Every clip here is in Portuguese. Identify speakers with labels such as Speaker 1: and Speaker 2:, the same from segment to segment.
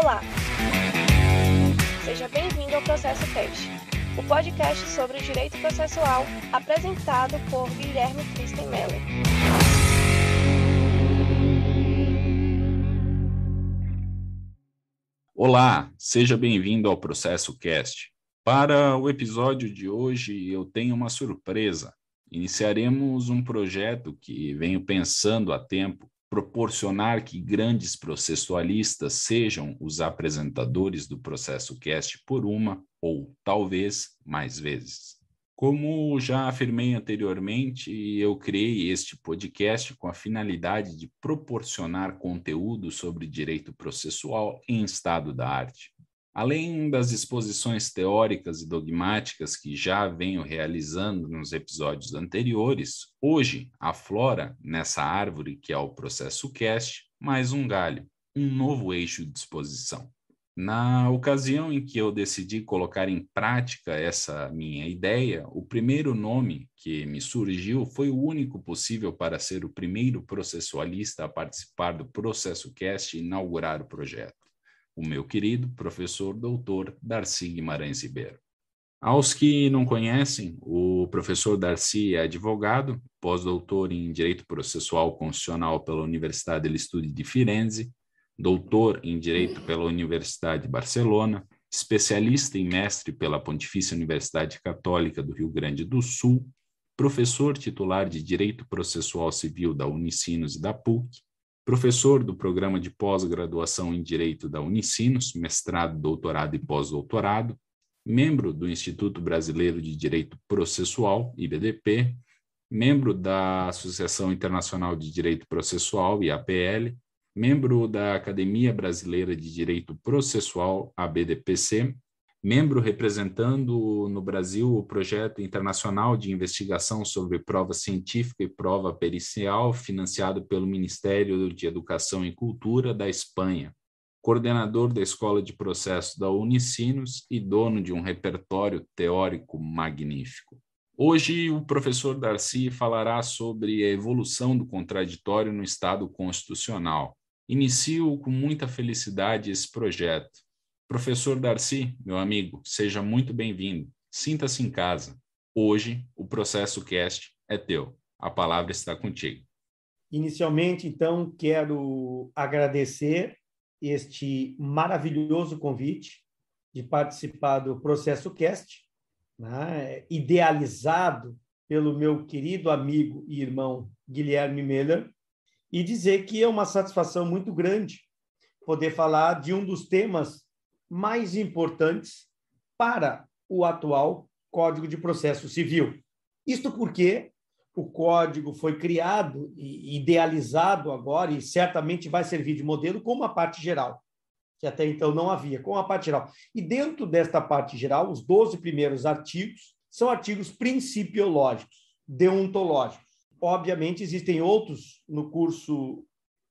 Speaker 1: Olá! Seja bem-vindo ao Processo Cast, o podcast sobre direito processual apresentado por Guilherme Kristen Mello.
Speaker 2: Olá, seja bem-vindo ao Processo Cast. Para o episódio de hoje, eu tenho uma surpresa. Iniciaremos um projeto que venho pensando há tempo, proporcionar que grandes processualistas sejam os apresentadores do Processo Cast por uma ou talvez mais vezes. Como já afirmei anteriormente, eu criei este podcast com a finalidade de proporcionar conteúdo sobre direito processual em estado da arte. Além das exposições teóricas e dogmáticas que já venho realizando nos episódios anteriores, hoje aflora nessa árvore que é o Processo Cast mais um galho, um novo eixo de exposição. Na ocasião em que eu decidi colocar em prática essa minha ideia, o primeiro nome que me surgiu foi o único possível para ser o primeiro processualista a participar do Processo Cast e inaugurar o projeto: o meu querido professor doutor Darcy Guimarães Ribeiro. Aos que não conhecem, o professor Darcy é advogado, pós-doutor em Direito Processual Constitucional pela Universidade degli Studi di Firenze, doutor em Direito pela Universidade de Barcelona, especialista e mestre pela Pontifícia Universidade Católica do Rio Grande do Sul, professor titular de Direito Processual Civil da Unicinos e da PUC, professor do Programa de Pós-Graduação em Direito da Unicinos, mestrado, doutorado e pós-doutorado, membro do Instituto Brasileiro de Direito Processual, IBDP, membro da Associação Internacional de Direito Processual, IAPL, membro da Academia Brasileira de Direito Processual, ABDPC, membro representando no Brasil o projeto internacional de investigação sobre prova científica e prova pericial, financiado pelo Ministério de Educação e Cultura da Espanha, coordenador da Escola de Processo da Unicinos e dono de um repertório teórico magnífico. Hoje, o professor Darcy falará sobre a evolução do contraditório no Estado constitucional. Inicio com muita felicidade esse projeto. Professor Darcy, meu amigo, seja muito bem-vindo. Sinta-se em casa. Hoje, o Processo Cast é teu. A palavra está contigo.
Speaker 3: Inicialmente, então, quero agradecer este maravilhoso convite de participar do Processo Cast, né, idealizado pelo meu querido amigo e irmão Guilherme Meller, e dizer que é uma satisfação muito grande poder falar de um dos temas mais importantes para o atual Código de Processo Civil. Isto porque o Código foi criado e idealizado agora, e certamente vai servir de modelo, com uma parte geral, que até então não havia, com a parte geral. E dentro desta parte geral, os 12 primeiros artigos são artigos principiológicos, deontológicos. Obviamente, existem outros no curso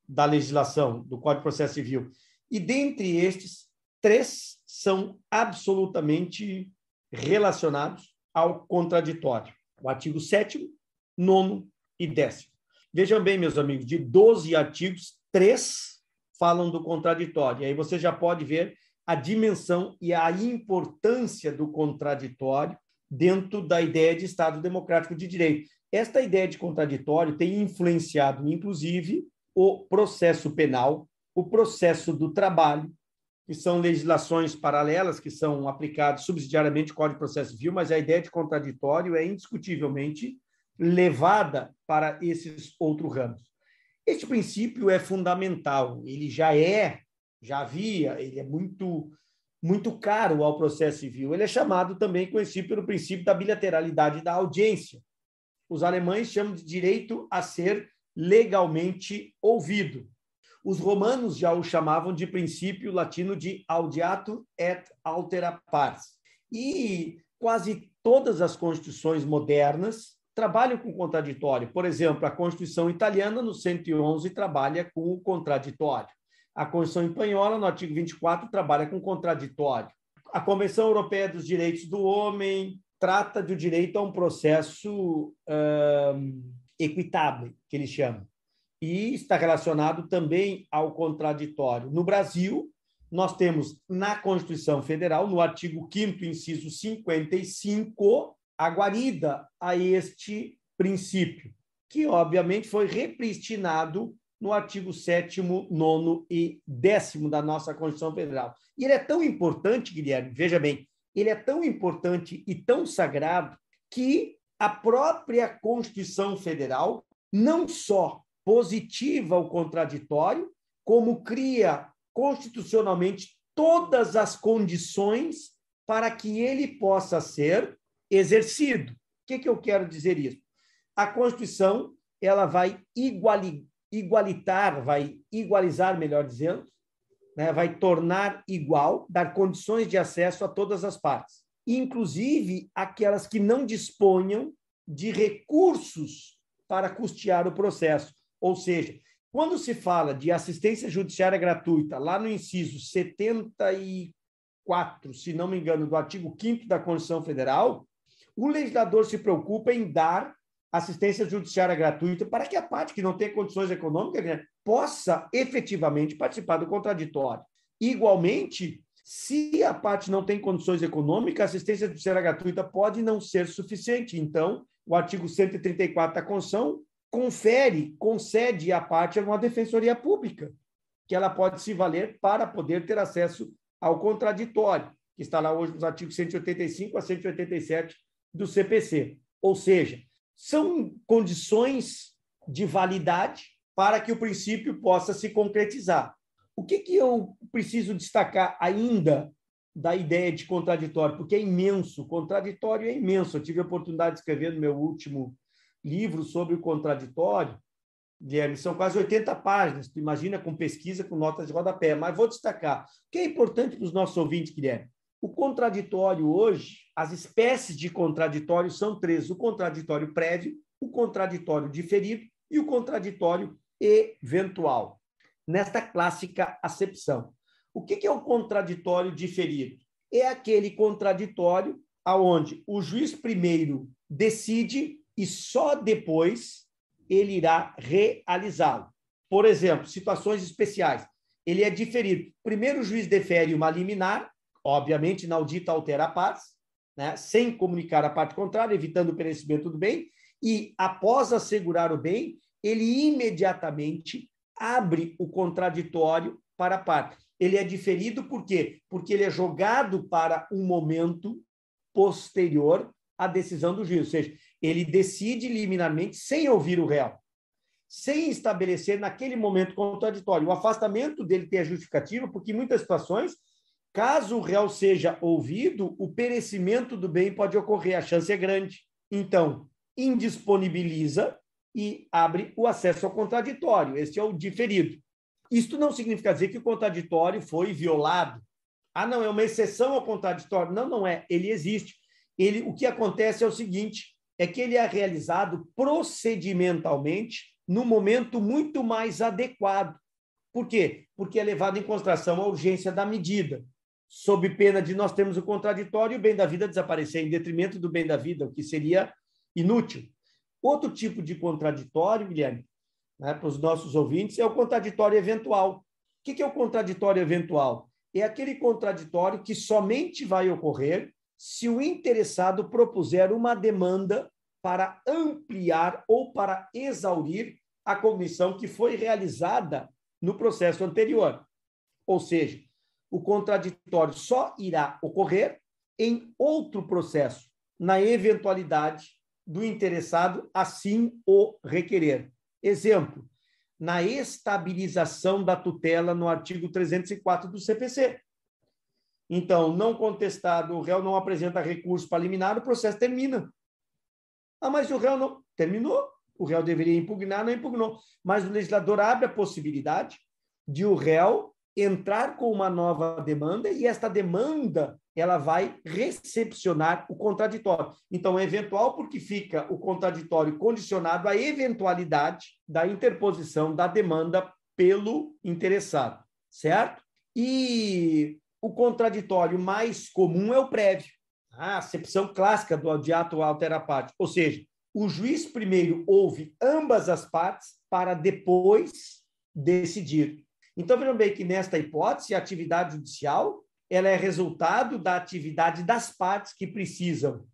Speaker 3: da legislação, do Código de Processo Civil, e dentre estes, 3 são absolutamente relacionados ao contraditório: o artigo 7º, 9º e 10º. Vejam bem, meus amigos, de 12 artigos, 3 falam do contraditório. E aí você já pode ver a dimensão e a importância do contraditório dentro da ideia de Estado Democrático de Direito. Esta ideia de contraditório tem influenciado, inclusive, o processo penal, o processo do trabalho, que são legislações paralelas que são aplicadas subsidiariamente ao Código de Processo Civil, mas a ideia de contraditório é indiscutivelmente levada para esses outros ramos. Este princípio é fundamental, ele já havia, ele é muito caro ao processo civil. Ele é chamado também, conhecido pelo princípio da bilateralidade da audiência. Os alemães chamam de direito a ser legalmente ouvido. Os romanos já o chamavam de princípio latino de audiatur et altera pars. E quase todas as constituições modernas trabalham com contraditório. Por exemplo, a Constituição italiana, no 111, trabalha com o contraditório. A Constituição espanhola, no artigo 24, trabalha com contraditório. A Convenção Europeia dos Direitos do Homem trata do direito a um processo equitável, que eles chamam, e está relacionado também ao contraditório. No Brasil, nós temos na Constituição Federal, no artigo 5º, inciso 55, a guarida a este princípio, que, obviamente, foi repristinado no artigo 7º, 9º e 10º da nossa Constituição Federal. E ele é tão importante, Guilherme, veja bem, ele é tão importante e tão sagrado que a própria Constituição Federal não só positiva o contraditório, como cria constitucionalmente todas as condições para que ele possa ser exercido. O que eu quero dizer isso? A Constituição ela vai igualizar, melhor dizendo, né? Vai tornar igual, dar condições de acesso a todas as partes, inclusive aquelas que não disponham de recursos para custear o processo. Ou seja, quando se fala de assistência judiciária gratuita, lá no inciso 74, se não me engano, do artigo 5º da Constituição Federal, o legislador se preocupa em dar assistência judiciária gratuita para que a parte que não tem condições econômicas, né, possa efetivamente participar do contraditório. Igualmente, se a parte não tem condições econômicas, a assistência judiciária gratuita pode não ser suficiente. Então, o artigo 134 da Constituição concede à parte uma defensoria pública, que ela pode se valer para poder ter acesso ao contraditório, que está lá hoje nos artigos 185 a 187 do CPC. Ou seja, são condições de validade para que o princípio possa se concretizar. O que eu preciso destacar ainda da ideia de contraditório? Porque é imenso, o contraditório é imenso. Eu tive a oportunidade de escrever no meu último livro sobre o contraditório, Guilherme, são quase 80 páginas, tu imagina, com pesquisa, com notas de rodapé, mas vou destacar. O que é importante para os nossos ouvintes, Guilherme? O contraditório hoje, as espécies de contraditório são 3, o contraditório prévio, o contraditório diferido e o contraditório eventual, nesta clássica acepção. O que é o contraditório diferido? É aquele contraditório aonde o juiz primeiro decide e só depois ele irá realizá-lo. Por exemplo, situações especiais. Ele é diferido. Primeiro o juiz defere uma liminar, obviamente inaudita altera a paz, né, sem comunicar a parte contrária, evitando o perecimento do bem, e após assegurar o bem, ele imediatamente abre o contraditório para a parte. Ele é diferido por quê? Porque ele é jogado para um momento posterior à decisão do juiz, ou seja, ele decide liminarmente sem ouvir o réu, sem estabelecer naquele momento contraditório. O afastamento dele tem a justificativa, porque em muitas situações, caso o réu seja ouvido, o perecimento do bem pode ocorrer, a chance é grande. Então, indisponibiliza e abre o acesso ao contraditório. Esse é o diferido. Isto não significa dizer que o contraditório foi violado. Ah, não, é uma exceção ao contraditório. Não, não é. Ele existe. O que acontece é o seguinte, é que ele é realizado procedimentalmente no momento muito mais adequado. Por quê? Porque é levado em consideração a urgência da medida, sob pena de nós termos o contraditório e o bem da vida desaparecer, em detrimento do bem da vida, o que seria inútil. Outro tipo de contraditório, Guilherme, né, para os nossos ouvintes, é o contraditório eventual. O que é o contraditório eventual? É aquele contraditório que somente vai ocorrer se o interessado propuser uma demanda para ampliar ou para exaurir a cognição que foi realizada no processo anterior. Ou seja, o contraditório só irá ocorrer em outro processo, na eventualidade do interessado assim o requerer. Exemplo, na estabilização da tutela no artigo 304 do CPC. Então, não contestado, o réu não apresenta recurso para liminar, o processo termina. Ah, mas o réu não... Terminou. O réu deveria impugnar, não impugnou. Mas o legislador abre a possibilidade de o réu entrar com uma nova demanda e esta demanda ela vai recepcionar o contraditório. Então, é eventual porque fica o contraditório condicionado à eventualidade da interposição da demanda pelo interessado, certo? E o contraditório mais comum é o prévio, a acepção clássica do ato altera parte, ou seja, o juiz primeiro ouve ambas as partes para depois decidir. Então, vejam bem que, nesta hipótese, a atividade judicial ela é resultado da atividade das partes que precisam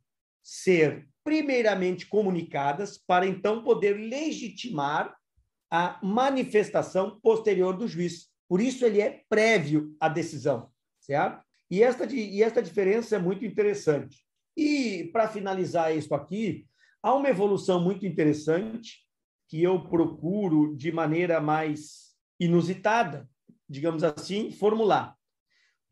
Speaker 3: ser primeiramente comunicadas para, então, poder legitimar a manifestação posterior do juiz. Por isso, ele é prévio à decisão, certo? E esta diferença é muito interessante. E, para finalizar isso aqui, há uma evolução muito interessante que eu procuro, de maneira mais inusitada, digamos assim, formular.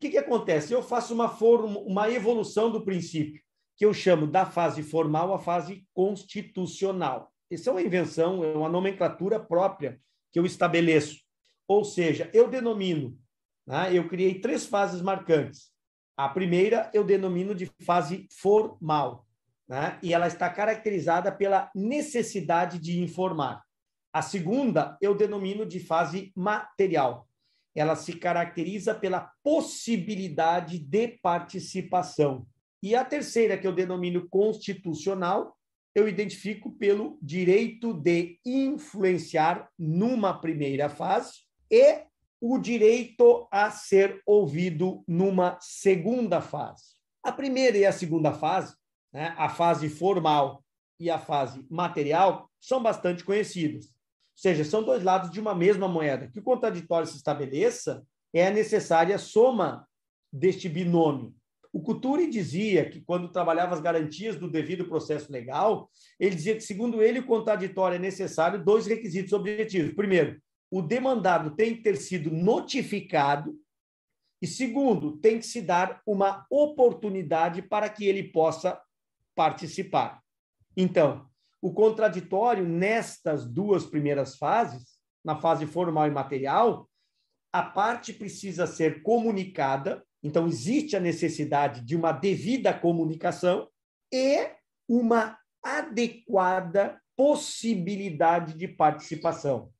Speaker 3: O que acontece? Eu faço uma evolução do princípio, que eu chamo da fase formal à fase constitucional. Isso é uma invenção, é uma nomenclatura própria que eu estabeleço. Ou seja, eu denomino, né, eu criei 3 fases marcantes. A primeira eu denomino de fase formal, né, e ela está caracterizada pela necessidade de informar. A segunda eu denomino de fase material. Ela se caracteriza pela possibilidade de participação. E a terceira, que eu denomino constitucional, eu identifico pelo direito de influenciar numa primeira fase e o direito a ser ouvido numa segunda fase. A primeira e a segunda fase, né, a fase formal e a fase material, são bastante conhecidas. Ou seja, são 2 lados de uma mesma moeda. Que o contraditório se estabeleça, é necessária a soma deste binômio. O Couturi dizia que, quando trabalhava as garantias do devido processo legal, ele dizia que, segundo ele, o contraditório é necessário 2 requisitos objetivos. Primeiro, o demandado tem que ter sido notificado e, segundo, tem que se dar uma oportunidade para que ele possa participar. Então, o contraditório, nestas 2 primeiras fases, na fase formal e material, a parte precisa ser comunicada, então existe a necessidade de uma devida comunicação e uma adequada possibilidade de participação.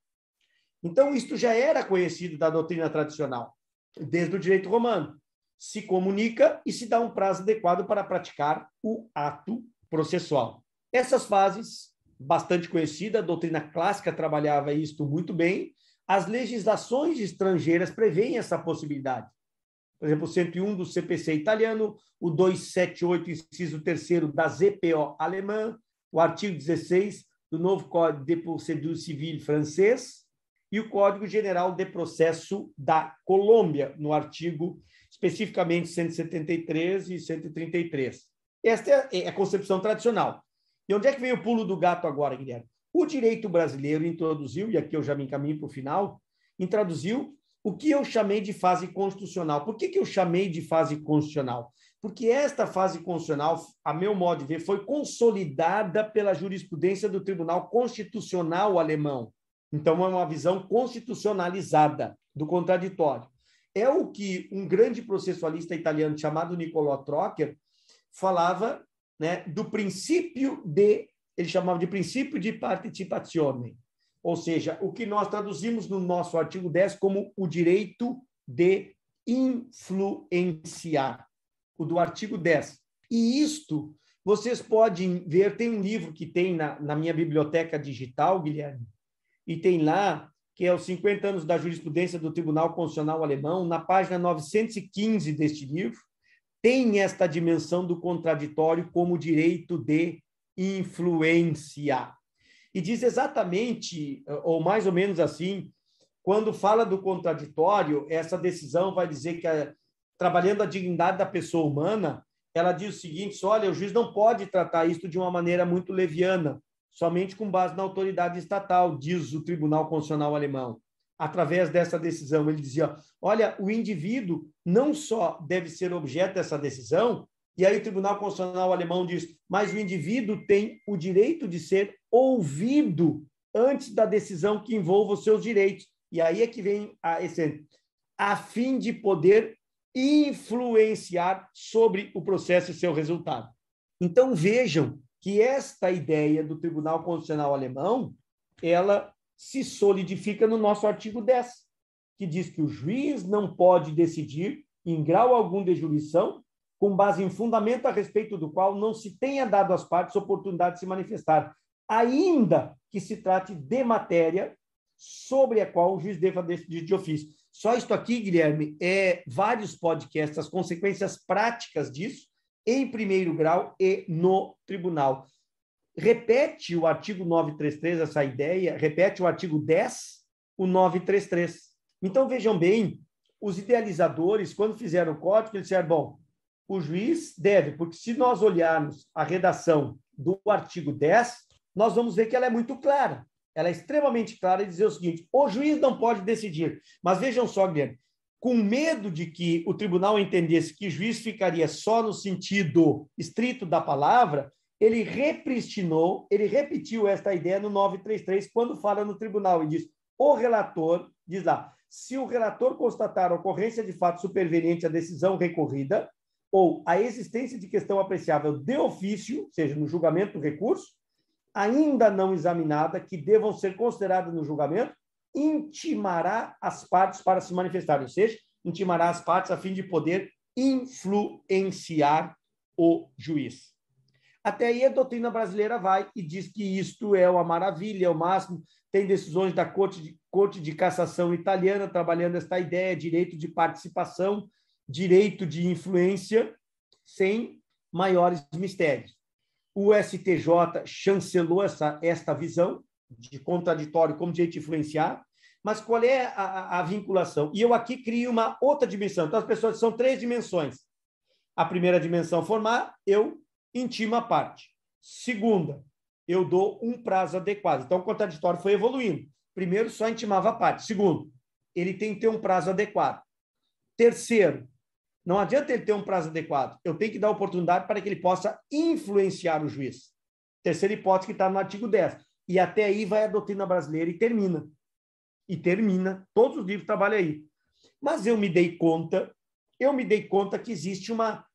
Speaker 3: Então, isto já era conhecido da doutrina tradicional, desde o direito romano. Se comunica e se dá um prazo adequado para praticar o ato processual. Essas fases, bastante conhecidas, a doutrina clássica trabalhava isto muito bem, as legislações estrangeiras preveem essa possibilidade. Por exemplo, o 101 do CPC italiano, o 278, inciso 3º da ZPO alemã, o artigo 16 do novo Código de Procédure Civile francês e o Código Geral de Processo da Colômbia, no artigo especificamente 173 e 133. Esta é a concepção tradicional. E onde é que vem o pulo do gato agora, Guilherme? O direito brasileiro introduziu, e aqui eu já me encaminho para o final, introduziu o que eu chamei de fase constitucional. Por que eu chamei de fase constitucional? Porque esta fase constitucional, a meu modo de ver, foi consolidada pela jurisprudência do Tribunal Constitucional alemão. Então, é uma visão constitucionalizada do contraditório. É o que um grande processualista italiano chamado Niccolò Trocker falava, né, do princípio de, ele chamava de princípio de participazione, ou seja, o que nós traduzimos no nosso artigo 10 como o direito de influenciar, o do artigo 10. E isto, vocês podem ver, tem um livro que tem na minha biblioteca digital, Guilherme, e tem lá, que é os 50 anos da jurisprudência do Tribunal Constitucional Alemão, na página 915 deste livro, tem esta dimensão do contraditório como direito de influência. E diz exatamente, ou mais ou menos assim, quando fala do contraditório, essa decisão vai dizer que, trabalhando a dignidade da pessoa humana, ela diz o seguinte: olha, o juiz não pode tratar isso de uma maneira muito leviana, somente com base na autoridade estatal, diz o Tribunal Constitucional Alemão. Através dessa decisão, ele dizia, olha, o indivíduo não só deve ser objeto dessa decisão, e aí o Tribunal Constitucional Alemão diz, mas o indivíduo tem o direito de ser ouvido antes da decisão que envolva os seus direitos. E aí é que vem a fim de poder influenciar sobre o processo e seu resultado. Então, vejam que esta ideia do Tribunal Constitucional Alemão, ela se solidifica no nosso artigo 10, que diz que o juiz não pode decidir, em grau algum de jurisdição, com base em fundamento a respeito do qual não se tenha dado às partes oportunidade de se manifestar, ainda que se trate de matéria sobre a qual o juiz deva decidir de ofício. Só isto aqui, Guilherme, é vários podcasts, as consequências práticas disso, em primeiro grau e no tribunal. Repete o artigo 933, essa ideia, repete o artigo 10, o 933. Então, vejam bem, os idealizadores, quando fizeram o código, eles disseram, bom, o juiz deve, porque se nós olharmos a redação do artigo 10, nós vamos ver que ela é muito clara. Ela é extremamente clara e dizer o seguinte, o juiz não pode decidir. Mas vejam só, Guilherme, com medo de que o tribunal entendesse que o juiz ficaria só no sentido estrito da palavra, ele repristinou, ele repetiu esta ideia no 933, quando fala no tribunal, e diz, o relator, diz lá, se o relator constatar a ocorrência de fato superveniente à decisão recorrida, ou a existência de questão apreciável de ofício, ou seja, no julgamento do recurso, ainda não examinada, que devam ser consideradas no julgamento, intimará as partes para se manifestarem, ou seja, intimará as partes a fim de poder influenciar o juiz. Até aí a doutrina brasileira vai e diz que isto é uma maravilha, é o máximo. Tem decisões da Corte de Cassação italiana trabalhando esta ideia, direito de participação, direito de influência, sem maiores mistérios. O STJ chancelou esta visão de contraditório como direito de influenciar, mas qual é a vinculação? E eu aqui crio uma outra dimensão. Então, as pessoas são 3 dimensões. A primeira dimensão formar, eu intimo a parte. Segunda, eu dou um prazo adequado. Então, o contraditório foi evoluindo. Primeiro, só intimava a parte. Segundo, ele tem que ter um prazo adequado. Terceiro, não adianta ele ter um prazo adequado. Eu tenho que dar oportunidade para que ele possa influenciar o juiz. Terceira hipótese que está no artigo 10. E até aí vai a doutrina brasileira e termina. E termina. Todos os livros trabalham aí. Mas eu me dei conta que existe uma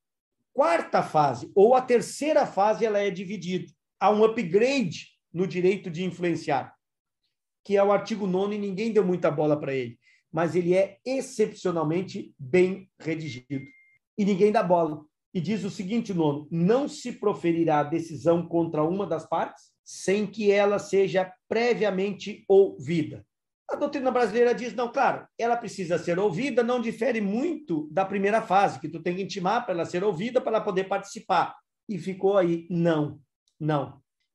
Speaker 3: quarta fase, ou a terceira fase, ela é dividida. Há um upgrade no direito de influenciar, que é o artigo 9º, e ninguém deu muita bola para ele, mas ele é excepcionalmente bem redigido. E ninguém dá bola. E diz o seguinte, 9º, não se proferirá decisão contra uma das partes sem que ela seja previamente ouvida. A doutrina brasileira diz, não, claro, ela precisa ser ouvida, não difere muito da primeira fase, que tu tem que intimar para ela ser ouvida, para ela poder participar. E ficou aí, não.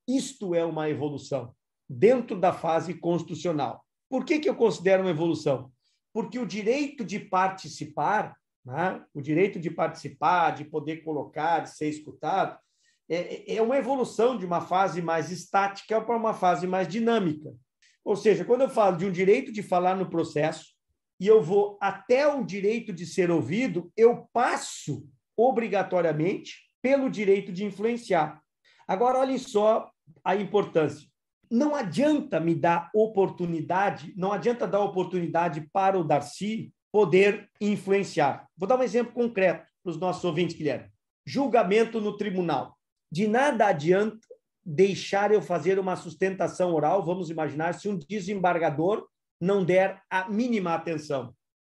Speaker 3: Isto é uma evolução dentro da fase constitucional. Por que eu considero uma evolução? Porque o direito de participar, né, o direito de participar, de poder colocar, de ser escutado, é uma evolução de uma fase mais estática para uma fase mais dinâmica. Ou seja, quando eu falo de um direito de falar no processo e eu vou até o direito de ser ouvido, eu passo obrigatoriamente pelo direito de influenciar. Agora, olhem só a importância. Não adianta me dar oportunidade, não adianta dar oportunidade para o Darcy poder influenciar. Vou dar um exemplo concreto para os nossos ouvintes, Guilherme. Julgamento no tribunal. De nada adianta deixar eu fazer uma sustentação oral, vamos imaginar, se um desembargador não der a mínima atenção.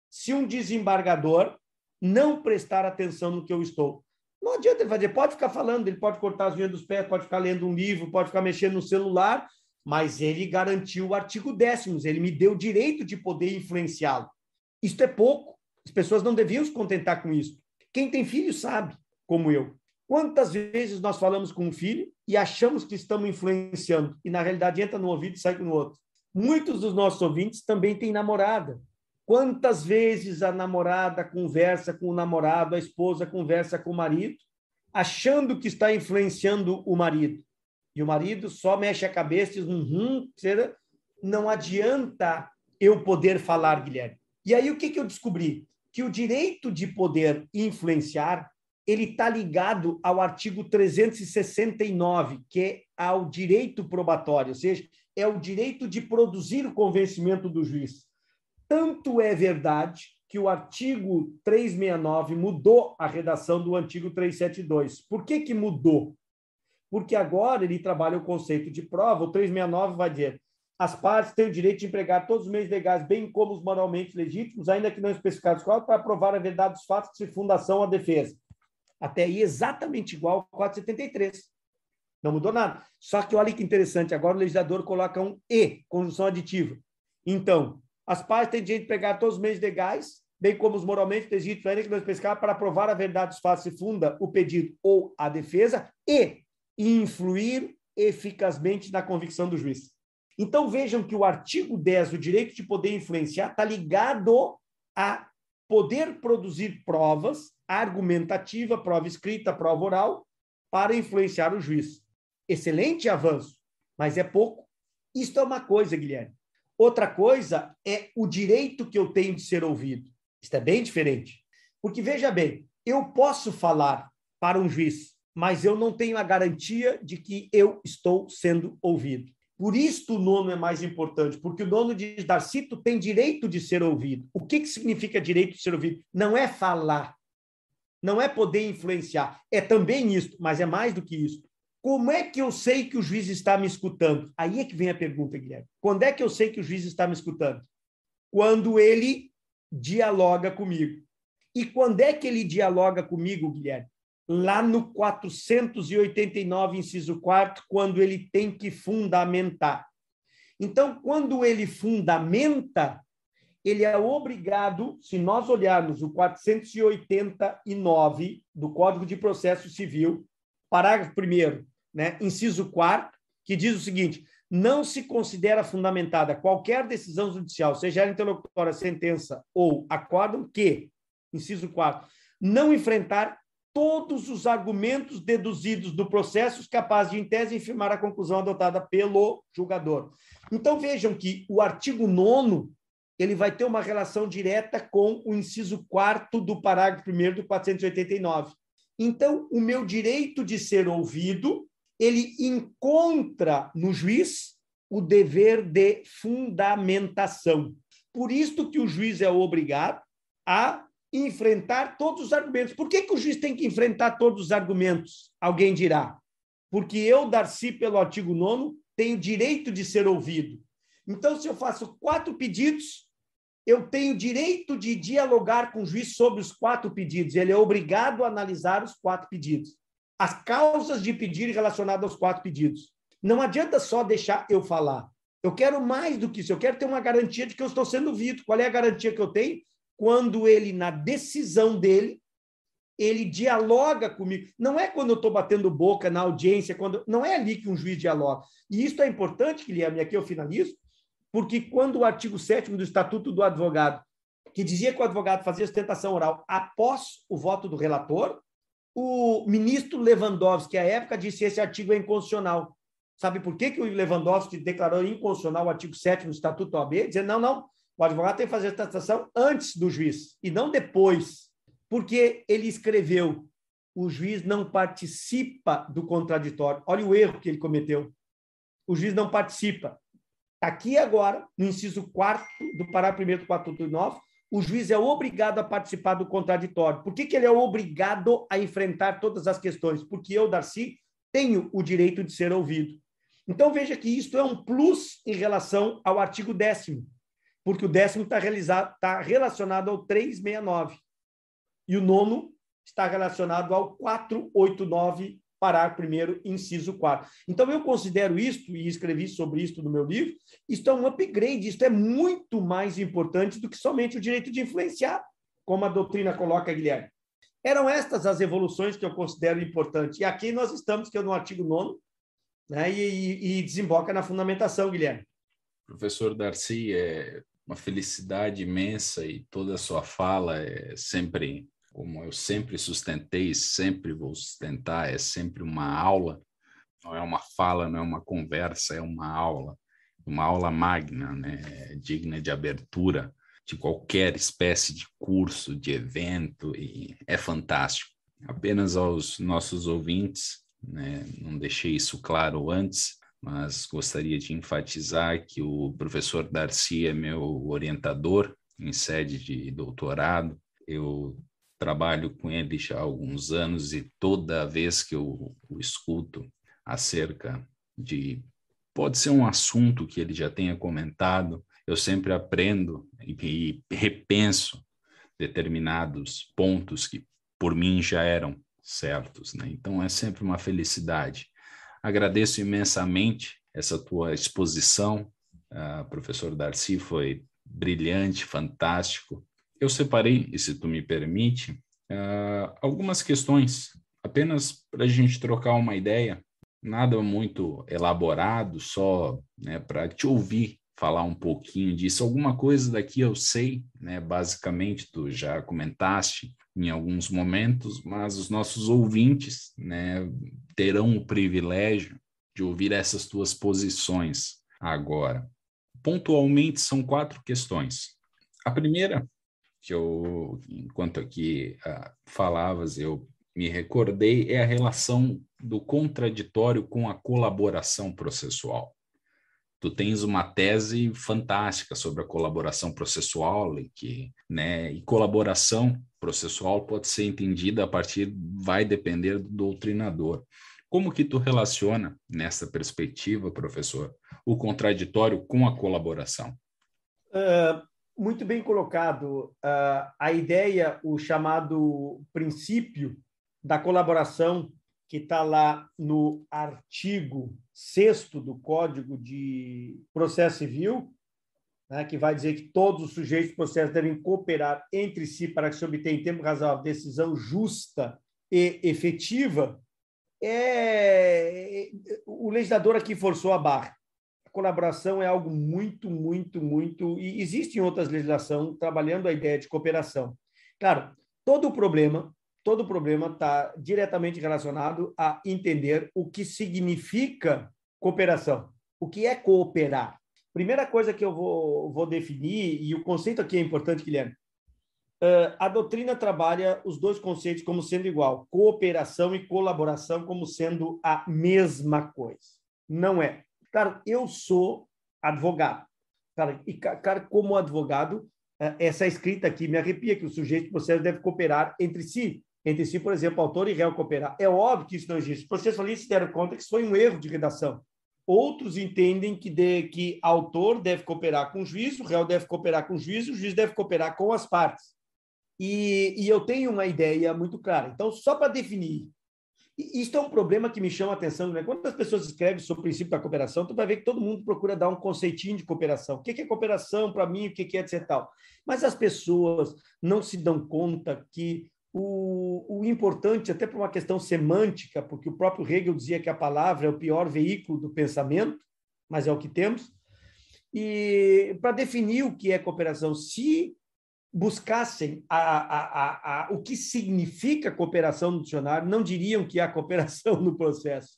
Speaker 3: Se um desembargador não prestar atenção no que eu estou. Não adianta ele fazer, pode ficar falando, ele pode cortar as unhas dos pés, pode ficar lendo um livro, pode ficar mexendo no celular, mas ele garantiu o artigo 10º, ele me deu o direito de poder influenciá-lo. Isto é pouco, as pessoas não deviam se contentar com isso. Quem tem filho sabe, como eu. Quantas vezes nós falamos com um filho e achamos que estamos influenciando, e na realidade entra no ouvido e sai no outro. Muitos dos nossos ouvintes também têm namorada. Quantas vezes a namorada conversa com o namorado, a esposa conversa com o marido, achando que está influenciando o marido. E o marido só mexe a cabeça e diz, não adianta eu poder falar, Guilherme. E aí o que eu descobri? Que o direito de poder influenciar, ele está ligado ao artigo 369, que é ao direito probatório, ou seja, é o direito de produzir o convencimento do juiz. Tanto é verdade que o artigo 369 mudou a redação do antigo 372. Por que mudou? Porque agora ele trabalha o conceito de prova. O 369 vai dizer: as partes têm o direito de empregar todos os meios legais, bem como os moralmente legítimos, ainda que não especificados qual, para provar a verdade dos fatos que se fundação à defesa. Até aí exatamente igual ao 473. Não mudou nada. Só que olha que interessante, agora o legislador coloca um E, conjunção aditiva. Então, as partes têm direito de empregar todos os meios legais, bem como os moralmente legítimos que não especificar para provar a verdade dos fatos se funda o pedido ou a defesa e influir eficazmente na convicção do juiz. Então, vejam que o artigo 10, o direito de poder influenciar, está ligado a poder produzir provas, argumentativa, prova escrita, prova oral, para influenciar o juiz. Excelente avanço, mas é pouco. Isto é uma coisa, Guilherme. Outra coisa é o direito que eu tenho de ser ouvido. Isto é bem diferente. Porque, veja bem, eu posso falar para um juiz, mas eu não tenho a garantia de que eu estou sendo ouvido. Por isso o nono é mais importante, porque o nono diz, Darcy, tu tem direito de ser ouvido. O que significa direito de ser ouvido? Não é falar, não é poder influenciar, é também isso, mas é mais do que isso. Como é que eu sei que o juiz está me escutando? Aí é que vem a pergunta, Guilherme. Quando é que eu sei que o juiz está me escutando? Quando ele dialoga comigo. E quando é que ele dialoga comigo, Guilherme? Lá no 489, inciso 4º, quando ele tem que fundamentar. Então, quando ele fundamenta, ele é obrigado, se nós olharmos o 489 do Código de Processo Civil, parágrafo 1º, né, inciso 4º, que diz o seguinte: não se considera fundamentada qualquer decisão judicial, seja ela interlocutória, sentença ou acórdão, que, inciso 4º, não enfrentar todos os argumentos deduzidos do processo capazes de, em tese, infirmar a conclusão adotada pelo julgador. Então, vejam que o artigo 9º, ele vai ter uma relação direta com o inciso 4º do parágrafo 1º do 489. Então, o meu direito de ser ouvido, ele encontra no juiz o dever de fundamentação. Por isso que o juiz é obrigado a enfrentar todos os argumentos. Por que o juiz tem que enfrentar todos os argumentos? Alguém dirá. Porque eu, Darcy, pelo artigo 9º, tenho direito de ser ouvido. Então, se eu faço 4 pedidos, eu tenho direito de dialogar com o juiz sobre os 4 pedidos. Ele é obrigado a analisar os 4 pedidos. As causas de pedir relacionadas aos 4 pedidos. Não adianta só deixar eu falar. Eu quero mais do que isso. Eu quero ter uma garantia de que eu estou sendo ouvido. Qual é a garantia que eu tenho? Quando ele, na decisão dele, ele dialoga comigo. Não é quando eu estou batendo boca na audiência, não é ali que um juiz dialoga. E isso é importante, Guilherme, aqui eu finalizo, porque quando o artigo 7º do Estatuto do Advogado, que dizia que o advogado fazia sustentação oral após o voto do relator, o ministro Lewandowski, à época, disse que esse artigo é inconstitucional. Sabe por que o Lewandowski declarou inconstitucional o artigo 7º do Estatuto da OAB? Dizendo, não, o advogado tem que fazer a sustentação antes do juiz, e não depois, porque ele escreveu, o juiz não participa do contraditório. Olha o erro que ele cometeu. O juiz não participa. Aqui agora, no inciso 4º do parágrafo 1º do 489, o juiz é obrigado a participar do contraditório. Por que ele é obrigado a enfrentar todas as questões? Porque eu, Darcy, tenho o direito de ser ouvido. Então, veja que isto é um plus em relação ao artigo 10º, porque o 10º está relacionado ao 369 e o 9º está relacionado ao 489, parágrafo 1º, inciso 4º. Então, eu considero isto, e escrevi sobre isto no meu livro, isto é um upgrade, isto é muito mais importante do que somente o direito de influenciar, como a doutrina coloca, Guilherme. Eram estas as evoluções que eu considero importantes. E aqui nós estamos, que é no artigo 9º, né, e desemboca na fundamentação, Guilherme.
Speaker 2: Professor Darcy, é uma felicidade imensa e toda a sua fala é sempre, como eu sempre sustentei, sempre vou sustentar, é sempre uma aula, não é uma fala, não é uma conversa, é uma aula magna, né, digna de abertura de qualquer espécie de curso, de evento, e é fantástico. Apenas aos nossos ouvintes, né, não deixei isso claro antes, mas gostaria de enfatizar que o professor Darcy é meu orientador em sede de doutorado. Eu trabalho com ele já há alguns anos e toda vez que eu o escuto acerca de... Pode ser um assunto que ele já tenha comentado, eu sempre aprendo e repenso determinados pontos que por mim já eram certos, né? Então é sempre uma felicidade. Agradeço imensamente essa tua exposição, professor Darcy, foi brilhante, fantástico. Eu separei, e se tu me permite, algumas questões, apenas para a gente trocar uma ideia, nada muito elaborado, só, né, para te ouvir falar um pouquinho disso. Alguma coisa daqui eu sei, né, basicamente tu já comentaste em alguns momentos, mas os nossos ouvintes, né, terão o privilégio de ouvir essas tuas posições agora. Pontualmente, são 4 questões. A primeira, que eu, enquanto aqui falavas, eu me recordei, é a relação do contraditório com a colaboração processual. Tu tens uma tese fantástica sobre a colaboração processual, e colaboração processual pode ser entendida vai depender do doutrinador. Como que tu relaciona, nessa perspectiva, professor, o contraditório com a colaboração?
Speaker 3: Muito bem colocado. A ideia, o chamado princípio da colaboração, que está lá no artigo 6º do Código de Processo Civil, né, que vai dizer que todos os sujeitos do processo devem cooperar entre si para que se obtenha em tempo razoável decisão justa e efetiva. O legislador aqui forçou a barra. A colaboração é algo muito, muito, muito... E existe em outras legislações trabalhando a ideia de cooperação. Claro, todo o problema está diretamente relacionado a entender o que significa cooperação. O que é cooperar? Primeira coisa que eu vou definir, e o conceito aqui é importante, Guilherme. A doutrina trabalha os dois conceitos como sendo igual, cooperação e colaboração como sendo a mesma coisa. Não é. Claro, eu sou advogado. Cara, como advogado, essa escrita aqui me arrepia, que o sujeito do processo deve cooperar entre si, por exemplo, autor e réu cooperar. É óbvio que isso não existe. Os processualistas deram conta que isso foi um erro de redação. Outros entendem que autor deve cooperar com o juiz, o réu deve cooperar com o juiz deve cooperar com as partes. E eu tenho uma ideia muito clara. Então, só para definir, isto é um problema que me chama a atenção, né? Quando as pessoas escrevem sobre o princípio da cooperação, tu vai ver que todo mundo procura dar um conceitinho de cooperação. O que é cooperação para mim, o que é etc. tal. Mas as pessoas não se dão conta que o importante, até por uma questão semântica, porque o próprio Hegel dizia que a palavra é o pior veículo do pensamento, mas é o que temos, e para definir o que é cooperação, se buscassem o que significa cooperação no dicionário, não diriam que há cooperação no processo.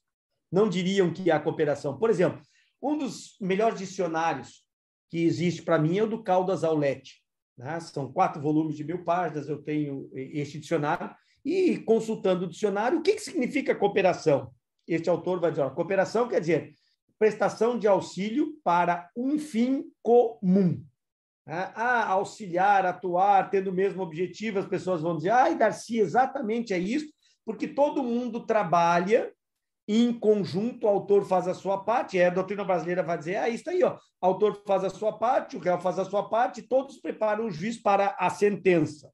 Speaker 3: Não diriam que há cooperação. Por exemplo, um dos melhores dicionários que existe para mim é o do Caldas Aulete. Né? São 4 volumes de 1000 páginas, eu tenho este dicionário, e consultando o dicionário, o que significa cooperação? Este autor vai dizer, cooperação quer dizer prestação de auxílio para um fim comum. Auxiliar, atuar, tendo o mesmo objetivo, as pessoas vão dizer, Darcy, exatamente é isso, porque todo mundo trabalha em conjunto, o autor faz a sua parte, a doutrina brasileira vai dizer, isso aí, ó, o autor faz a sua parte, o réu faz a sua parte, todos preparam o juiz para a sentença.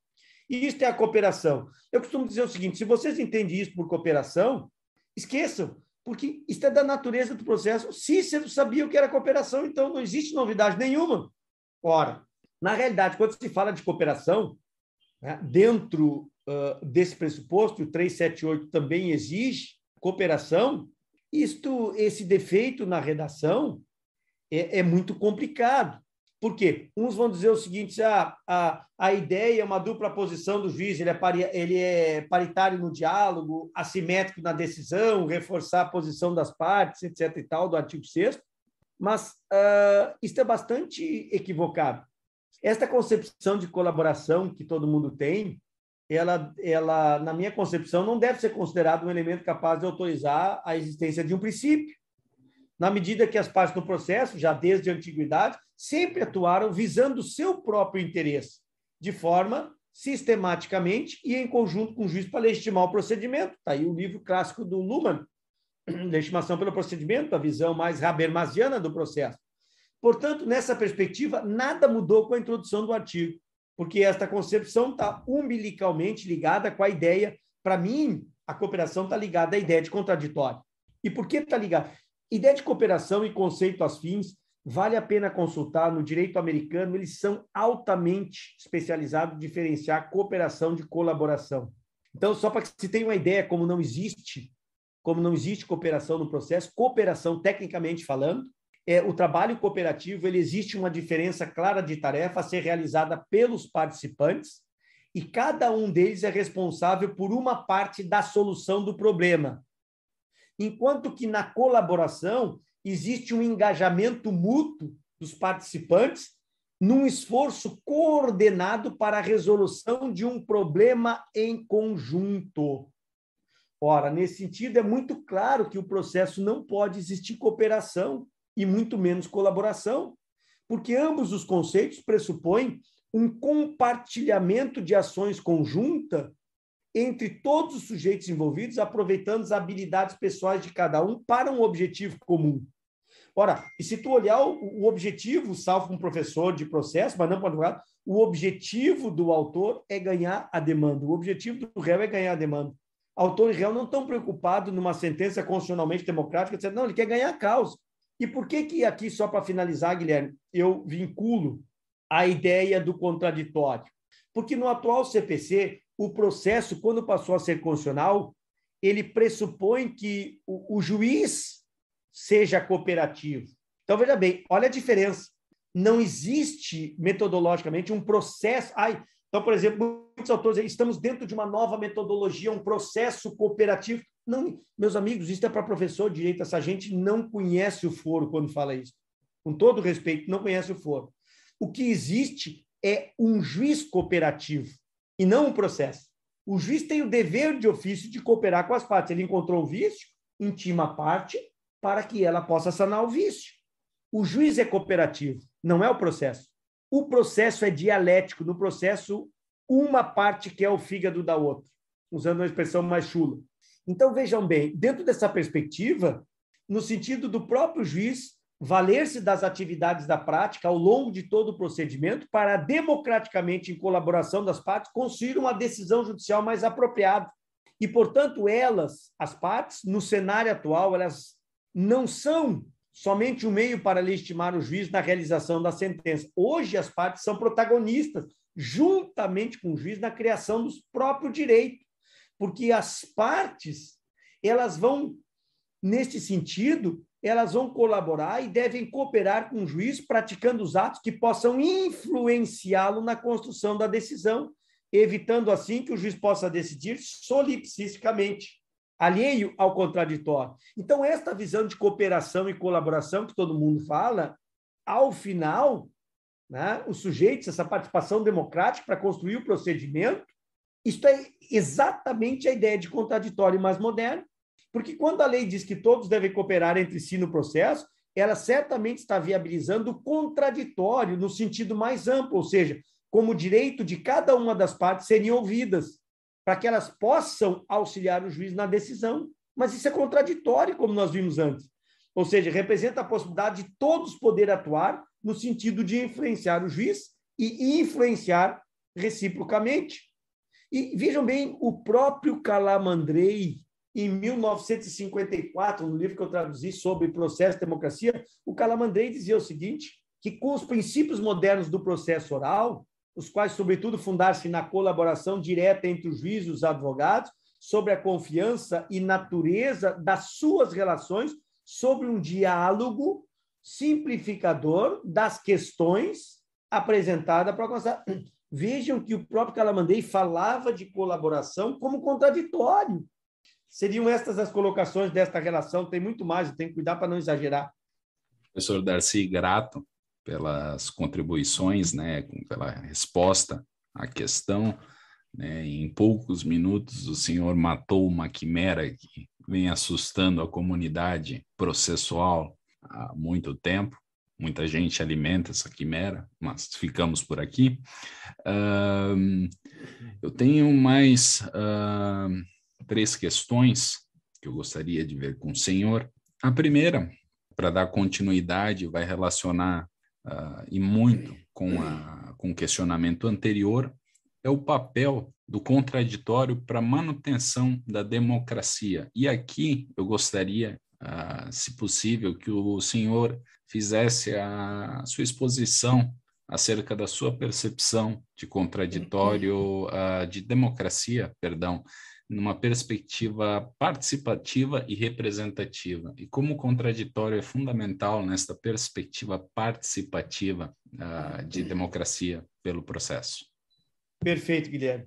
Speaker 3: E isso é a cooperação. Eu costumo dizer o seguinte, se vocês entendem isso por cooperação, esqueçam, porque isso é da natureza do processo. Cícero sabia o que era cooperação, então não existe novidade nenhuma. Ora, na realidade, quando se fala de cooperação, né, dentro desse pressuposto, o 378 também exige cooperação, esse defeito na redação é muito complicado. Por quê? Uns vão dizer o seguinte, a ideia é uma dupla posição do juiz, ele é paritário no diálogo, assimétrico na decisão, reforçar a posição das partes, etc. e tal, do artigo 6º, mas isso é bastante equivocado. Esta concepção de colaboração que todo mundo tem, ela, na minha concepção, não deve ser considerada um elemento capaz de autorizar a existência de um princípio, na medida que as partes do processo, já desde a antiguidade, sempre atuaram visando o seu próprio interesse, de forma sistematicamente e em conjunto com o juiz para legitimar o procedimento. Está aí o livro clássico do Luhmann, Legitimação pelo Procedimento, a visão mais habermasiana do processo. Portanto, nessa perspectiva, nada mudou com a introdução do artigo, porque esta concepção está umbilicalmente ligada com a ideia, para mim, a cooperação está ligada à ideia de contraditório. E por que está ligada? Ideia de cooperação e conceito às fins vale a pena consultar. No direito americano, eles são altamente especializados em diferenciar cooperação de colaboração. Então, só para que se tenha uma ideia como não existe cooperação no processo, cooperação, tecnicamente falando, o trabalho cooperativo, ele existe uma diferença clara de tarefa a ser realizada pelos participantes e cada um deles é responsável por uma parte da solução do problema. Enquanto que na colaboração existe um engajamento mútuo dos participantes num esforço coordenado para a resolução de um problema em conjunto. Ora, nesse sentido, é muito claro que o processo não pode existir cooperação e muito menos colaboração, porque ambos os conceitos pressupõem um compartilhamento de ações conjunta entre todos os sujeitos envolvidos, aproveitando as habilidades pessoais de cada um para um objetivo comum. Ora, e se tu olhar o objetivo, salvo um professor de processo, mas não para advogado, o objetivo do autor é ganhar a demanda, o objetivo do réu é ganhar a demanda. Autor e réu não estão preocupados numa sentença constitucionalmente democrática, dizendo, não, ele quer ganhar a causa. E por que aqui, só para finalizar, Guilherme, eu vinculo a ideia do contraditório? Porque no atual CPC, o processo, quando passou a ser constitucional, ele pressupõe que o juiz seja cooperativo. Então, veja bem, olha a diferença. Não existe, metodologicamente, um processo... Então, por exemplo, muitos autores dizem, estamos dentro de uma nova metodologia, um processo cooperativo. Não, meus amigos, isso é para professor de direito, essa gente não conhece o foro quando fala isso. Com todo respeito, não conhece o foro. O que existe é um juiz cooperativo e não um processo. O juiz tem o dever de ofício de cooperar com as partes. Ele encontrou o vício, intima a parte para que ela possa sanar o vício. O juiz é cooperativo, não é o processo. O processo é dialético. No processo, uma parte quer o fígado da outra, usando uma expressão mais chula. Então, vejam bem, dentro dessa perspectiva, no sentido do próprio juiz valer-se das atividades da prática ao longo de todo o procedimento para democraticamente, em colaboração das partes, construir uma decisão judicial mais apropriada. E, portanto, as partes, no cenário atual, elas não são somente um meio para legitimar o juiz na realização da sentença. Hoje, as partes são protagonistas, juntamente com o juiz, na criação dos próprios direitos, porque as partes, elas vão, neste sentido, elas vão colaborar e devem cooperar com o juiz, praticando os atos que possam influenciá-lo na construção da decisão, evitando assim que o juiz possa decidir solipsisticamente, alheio ao contraditório. Então, esta visão de cooperação e colaboração que todo mundo fala, ao final, né, os sujeitos, essa participação democrática para construir o procedimento, isto é exatamente a ideia de contraditório mais moderno, porque quando a lei diz que todos devem cooperar entre si no processo, ela certamente está viabilizando o contraditório no sentido mais amplo, ou seja, como o direito de cada uma das partes serem ouvidas, para que elas possam auxiliar o juiz na decisão. Mas isso é contraditório, como nós vimos antes. Ou seja, representa a possibilidade de todos poderem atuar no sentido de influenciar o juiz e influenciar reciprocamente. E vejam bem, o próprio Calamandrei, em 1954, no livro que eu traduzi sobre processo e democracia, o Calamandrei dizia o seguinte, que com os princípios modernos do processo oral, os quais, sobretudo, fundaram-se na colaboração direta entre os juízes e os advogados, sobre a confiança e natureza das suas relações, sobre um diálogo simplificador das questões apresentadas para alcançar. Vejam que o próprio Calamandrei falava de colaboração como contraditório. Seriam estas as colocações desta relação, tem muito mais, eu tenho que cuidar para não exagerar.
Speaker 2: Professor Darcy, grato pelas contribuições, né, pela resposta à questão. Né, em poucos minutos, o senhor matou uma quimera que vem assustando a comunidade processual há muito tempo. Muita gente alimenta essa quimera, mas ficamos por aqui. Eu tenho mais 3 questões que eu gostaria de ver com o senhor. A primeira, para dar continuidade, vai relacionar e muito com o questionamento anterior, é o papel do contraditório para a manutenção da democracia. E aqui eu gostaria se possível, que o senhor fizesse a sua exposição acerca da sua percepção de contraditório, de democracia, perdão, numa perspectiva participativa e representativa. E como o contraditório é fundamental nesta perspectiva participativa de democracia pelo processo.
Speaker 3: Perfeito, Guilherme.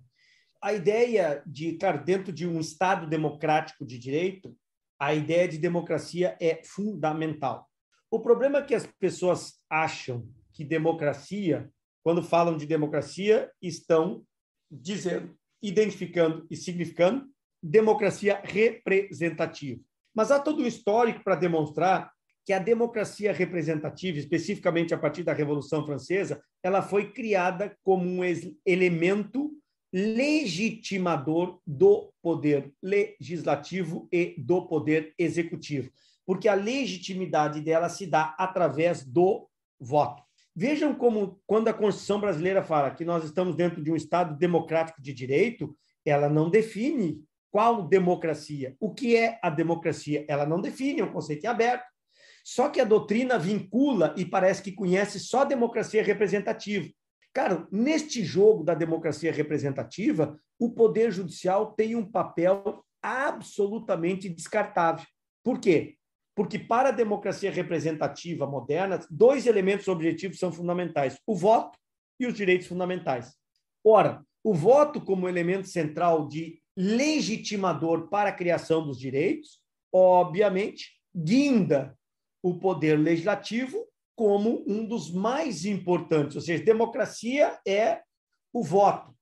Speaker 3: A ideia de estar dentro de um Estado democrático de direito, a ideia de democracia é fundamental. O problema é que as pessoas acham que democracia, quando falam de democracia, estão dizendo, identificando e significando democracia representativa. Mas há todo um histórico para demonstrar que a democracia representativa, especificamente a partir da Revolução Francesa, ela foi criada como um elemento legitimador do poder legislativo e do poder executivo, porque a legitimidade dela se dá através do voto. Vejam como, quando a Constituição brasileira fala que nós estamos dentro de um Estado democrático de direito, ela não define qual democracia. O que é a democracia? Ela não define, é um conceito aberto. Só que a doutrina vincula e parece que conhece só a democracia representativa. Cara, neste jogo da democracia representativa, o Poder Judicial tem um papel absolutamente descartável. Por quê? Porque para a democracia representativa moderna, dois elementos objetivos são fundamentais: o voto e os direitos fundamentais. Ora, o voto como elemento central de legitimador para a criação dos direitos, obviamente, guinda o poder legislativo como um dos mais importantes, ou seja, democracia é o voto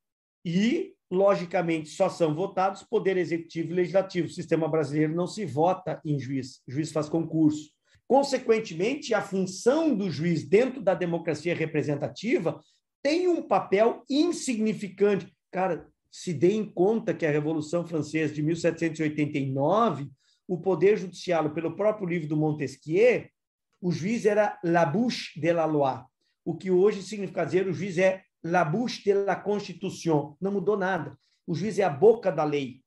Speaker 3: e, logicamente, só são votados poder executivo e legislativo. O sistema brasileiro não se vota em juiz, o juiz faz concurso. Consequentemente, a função do juiz dentro da democracia representativa tem um papel insignificante. Cara, se deem conta que a Revolução Francesa de 1789, o Poder Judiciário, pelo próprio livro do Montesquieu, o juiz era la bouche de la loi, o que hoje significa dizer o juiz é la bouche de la Constitution. Não mudou nada. O juiz é a boca da lei.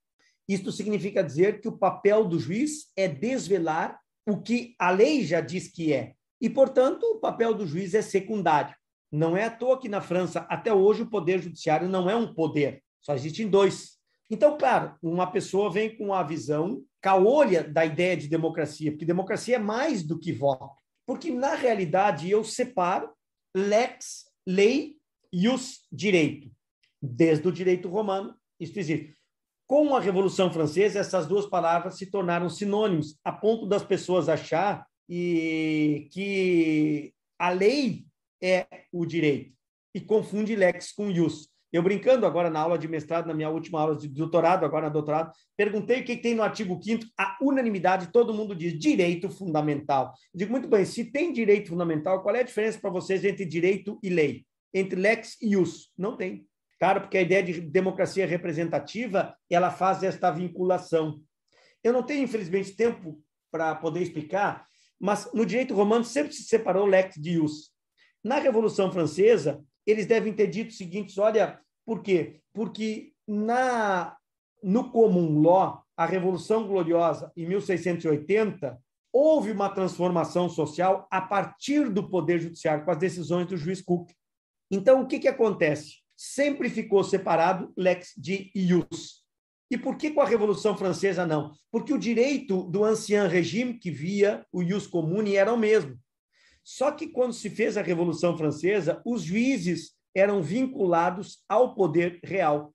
Speaker 3: Isto significa dizer que o papel do juiz é desvelar o que a lei já diz que é. E, portanto, o papel do juiz é secundário. Não é à toa que na França, até hoje, o poder judiciário não é um poder. Só existem dois. Então, claro, uma pessoa vem com a visão caolha da ideia de democracia, porque democracia é mais do que voto. Porque, na realidade, eu separo lex, lei, ius, direito. Desde o direito romano, isso existe. Com a Revolução Francesa, essas duas palavras se tornaram sinônimos, a ponto das pessoas achar que a lei é o direito, e confunde lex com ius. Eu, brincando agora na aula de mestrado, na minha última aula de doutorado, agora na doutorado, perguntei o que tem no artigo 5º, a unanimidade, todo mundo diz direito fundamental. Eu digo, muito bem, se tem direito fundamental, qual é a diferença para vocês entre direito e lei? Entre lex e ius? Não tem. Claro, porque a ideia de democracia representativa, ela faz esta vinculação. Eu não tenho, infelizmente, tempo para poder explicar, mas no direito romano sempre se separou lex de ius. Na Revolução Francesa, eles devem ter dito o seguinte, olha, por quê? Porque no common law, a Revolução Gloriosa, em 1680, houve uma transformação social a partir do Poder Judiciário, com as decisões do juiz Cook. Então, o que acontece? Sempre ficou separado lex de ius. E por que com a Revolução Francesa não? Porque o direito do ancien regime, que via o ius commune, era o mesmo. Só que quando se fez a Revolução Francesa, os juízes eram vinculados ao poder real.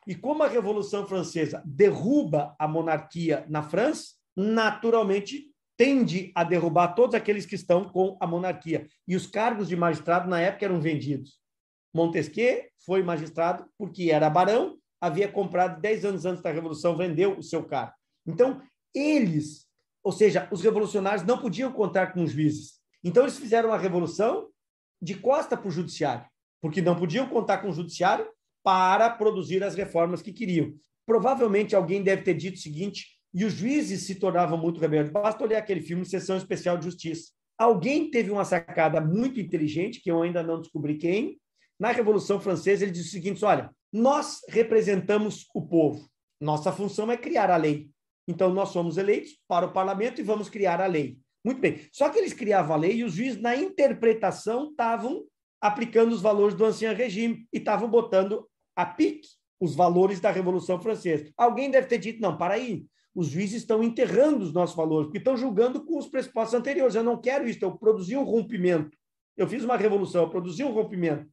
Speaker 3: E como a Revolução Francesa derruba a monarquia na França, naturalmente tende a derrubar todos aqueles que estão com a monarquia. E os cargos de magistrado na época eram vendidos. Montesquieu foi magistrado porque era barão, havia comprado 10 anos antes da Revolução, vendeu o seu cargo. Então, eles, ou seja, os revolucionários não podiam contar com os juízes. Então, eles fizeram a revolução de costa para o judiciário, porque não podiam contar com o judiciário para produzir as reformas que queriam. Provavelmente alguém deve ter dito o seguinte, e os juízes se tornavam muito rebeldes. Basta olhar aquele filme Sessão Especial de Justiça. Alguém teve uma sacada muito inteligente, que eu ainda não descobri quem. Na Revolução Francesa, ele disse o seguinte, olha, nós representamos o povo. Nossa função é criar a lei. Então, nós somos eleitos para o parlamento e vamos criar a lei. Muito bem. Só que eles criavam a lei e os juízes, na interpretação, estavam aplicando os valores do Ancien Regime e estavam botando a pique os valores da Revolução Francesa. Alguém deve ter dito, não, para aí, os juízes estão enterrando os nossos valores, porque estão julgando com os pressupostos anteriores. Eu não quero isso, eu produzi um rompimento. Eu fiz uma revolução, eu produzi um rompimento.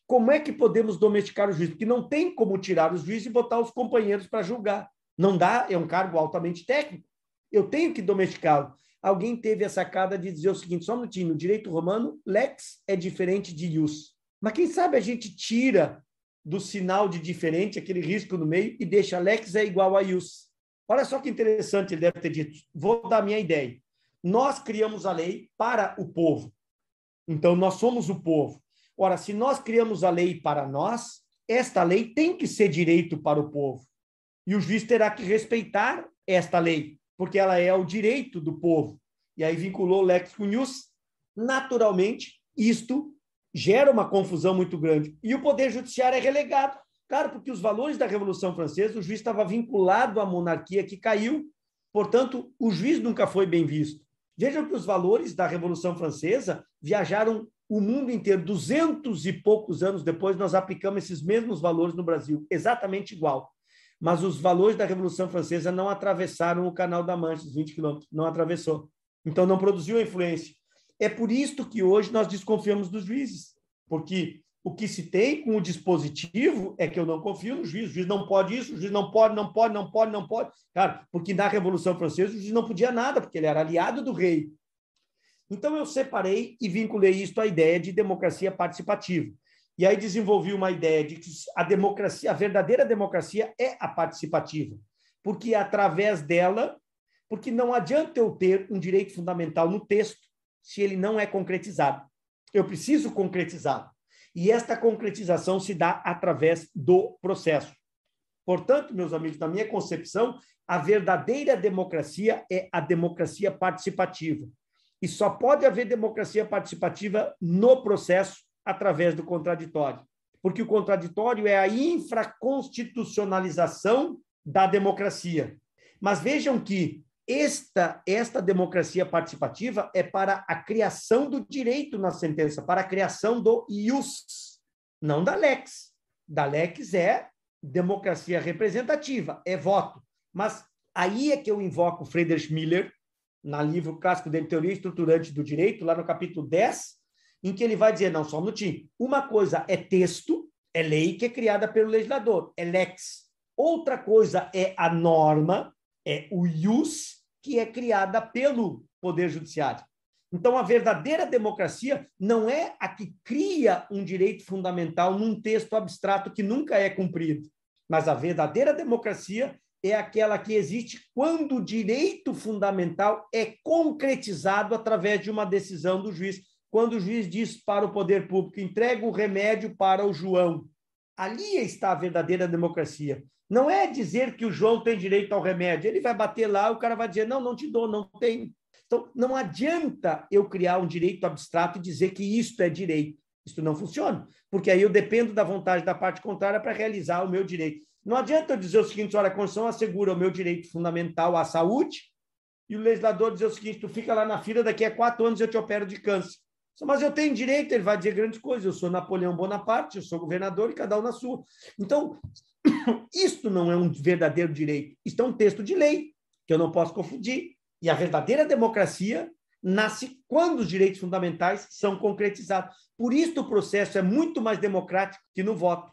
Speaker 3: Como é que podemos domesticar os juízes? Porque não tem como tirar os juízes e botar os companheiros para julgar. Não dá, é um cargo altamente técnico. Eu tenho que domesticá-lo. Alguém teve a sacada de dizer o seguinte, só um minutinho, no direito romano, lex é diferente de ius. Mas quem sabe a gente tira do sinal de diferente, aquele risco no meio, e deixa lex é igual a ius. Olha só que interessante ele deve ter dito. Vou dar a minha ideia. Nós criamos a lei para o povo. Então, nós somos o povo. Ora, se nós criamos a lei para nós, esta lei tem que ser direito para o povo. E o juiz terá que respeitar esta lei, porque ela é o direito do povo. E aí vinculou lex com ius. Naturalmente, isto gera uma confusão muito grande. E o Poder Judiciário é relegado. Claro, porque os valores da Revolução Francesa, o juiz estava vinculado à monarquia que caiu, portanto, o juiz nunca foi bem visto. Vejam que os valores da Revolução Francesa viajaram o mundo inteiro. 200 e poucos anos depois, nós aplicamos esses mesmos valores no Brasil, exatamente igual. Mas os valores da Revolução Francesa não atravessaram o Canal da Mancha, os 20 quilômetros, não atravessou. Então, não produziu a influência. É por isto que hoje nós desconfiamos dos juízes, porque o que se tem com o dispositivo é que eu não confio no juiz. O juiz não pode isso, o juiz não pode. Cara, porque na Revolução Francesa o juiz não podia nada, porque ele era aliado do rei. Então eu separei e vinculei isto à ideia de democracia participativa. E aí desenvolvi uma ideia de que a democracia, a verdadeira democracia é a participativa, porque através dela, porque não adianta eu ter um direito fundamental no texto se ele não é concretizado. Eu preciso concretizá-lo. E esta concretização se dá através do processo. Portanto, meus amigos, na minha concepção, a verdadeira democracia é a democracia participativa. E só pode haver democracia participativa no processo através do contraditório. Porque o contraditório é a infraconstitucionalização da democracia. Mas vejam que esta democracia participativa é para a criação do direito na sentença, para a criação do ius, não da lex. Da lex é democracia representativa, é voto. Mas aí é que eu invoco Friedrich Miller, no livro clássico dele, Teoria Estruturante do Direito, lá no capítulo 10, em que ele vai dizer, não, só um minutinho, uma coisa é texto, é lei que é criada pelo legislador, é lex. Outra coisa é a norma, é o ius, que é criada pelo Poder Judiciário. Então, a verdadeira democracia não é a que cria um direito fundamental num texto abstrato que nunca é cumprido, mas a verdadeira democracia é aquela que existe quando o direito fundamental é concretizado através de uma decisão do juiz. Quando o juiz diz para o poder público, entrega o remédio para o João. Ali está a verdadeira democracia. Não é dizer que o João tem direito ao remédio. Ele vai bater lá, o cara vai dizer, não, não te dou, não tenho. Então, não adianta eu criar um direito abstrato e dizer que isto é direito. Isso não funciona, porque aí eu dependo da vontade da parte contrária para realizar o meu direito. Não adianta eu dizer o seguinte, olha, a Constituição assegura o meu direito fundamental à saúde e o legislador dizer o seguinte, tu fica lá na fila, daqui a 4 anos eu te opero de câncer. Mas eu tenho direito, ele vai dizer grandes coisas, eu sou Napoleão Bonaparte, eu sou governador e cada um na sua. Então, isto não é um verdadeiro direito, isto é um texto de lei, que eu não posso confundir. E a verdadeira democracia nasce quando os direitos fundamentais são concretizados. Por isso o processo é muito mais democrático que no voto.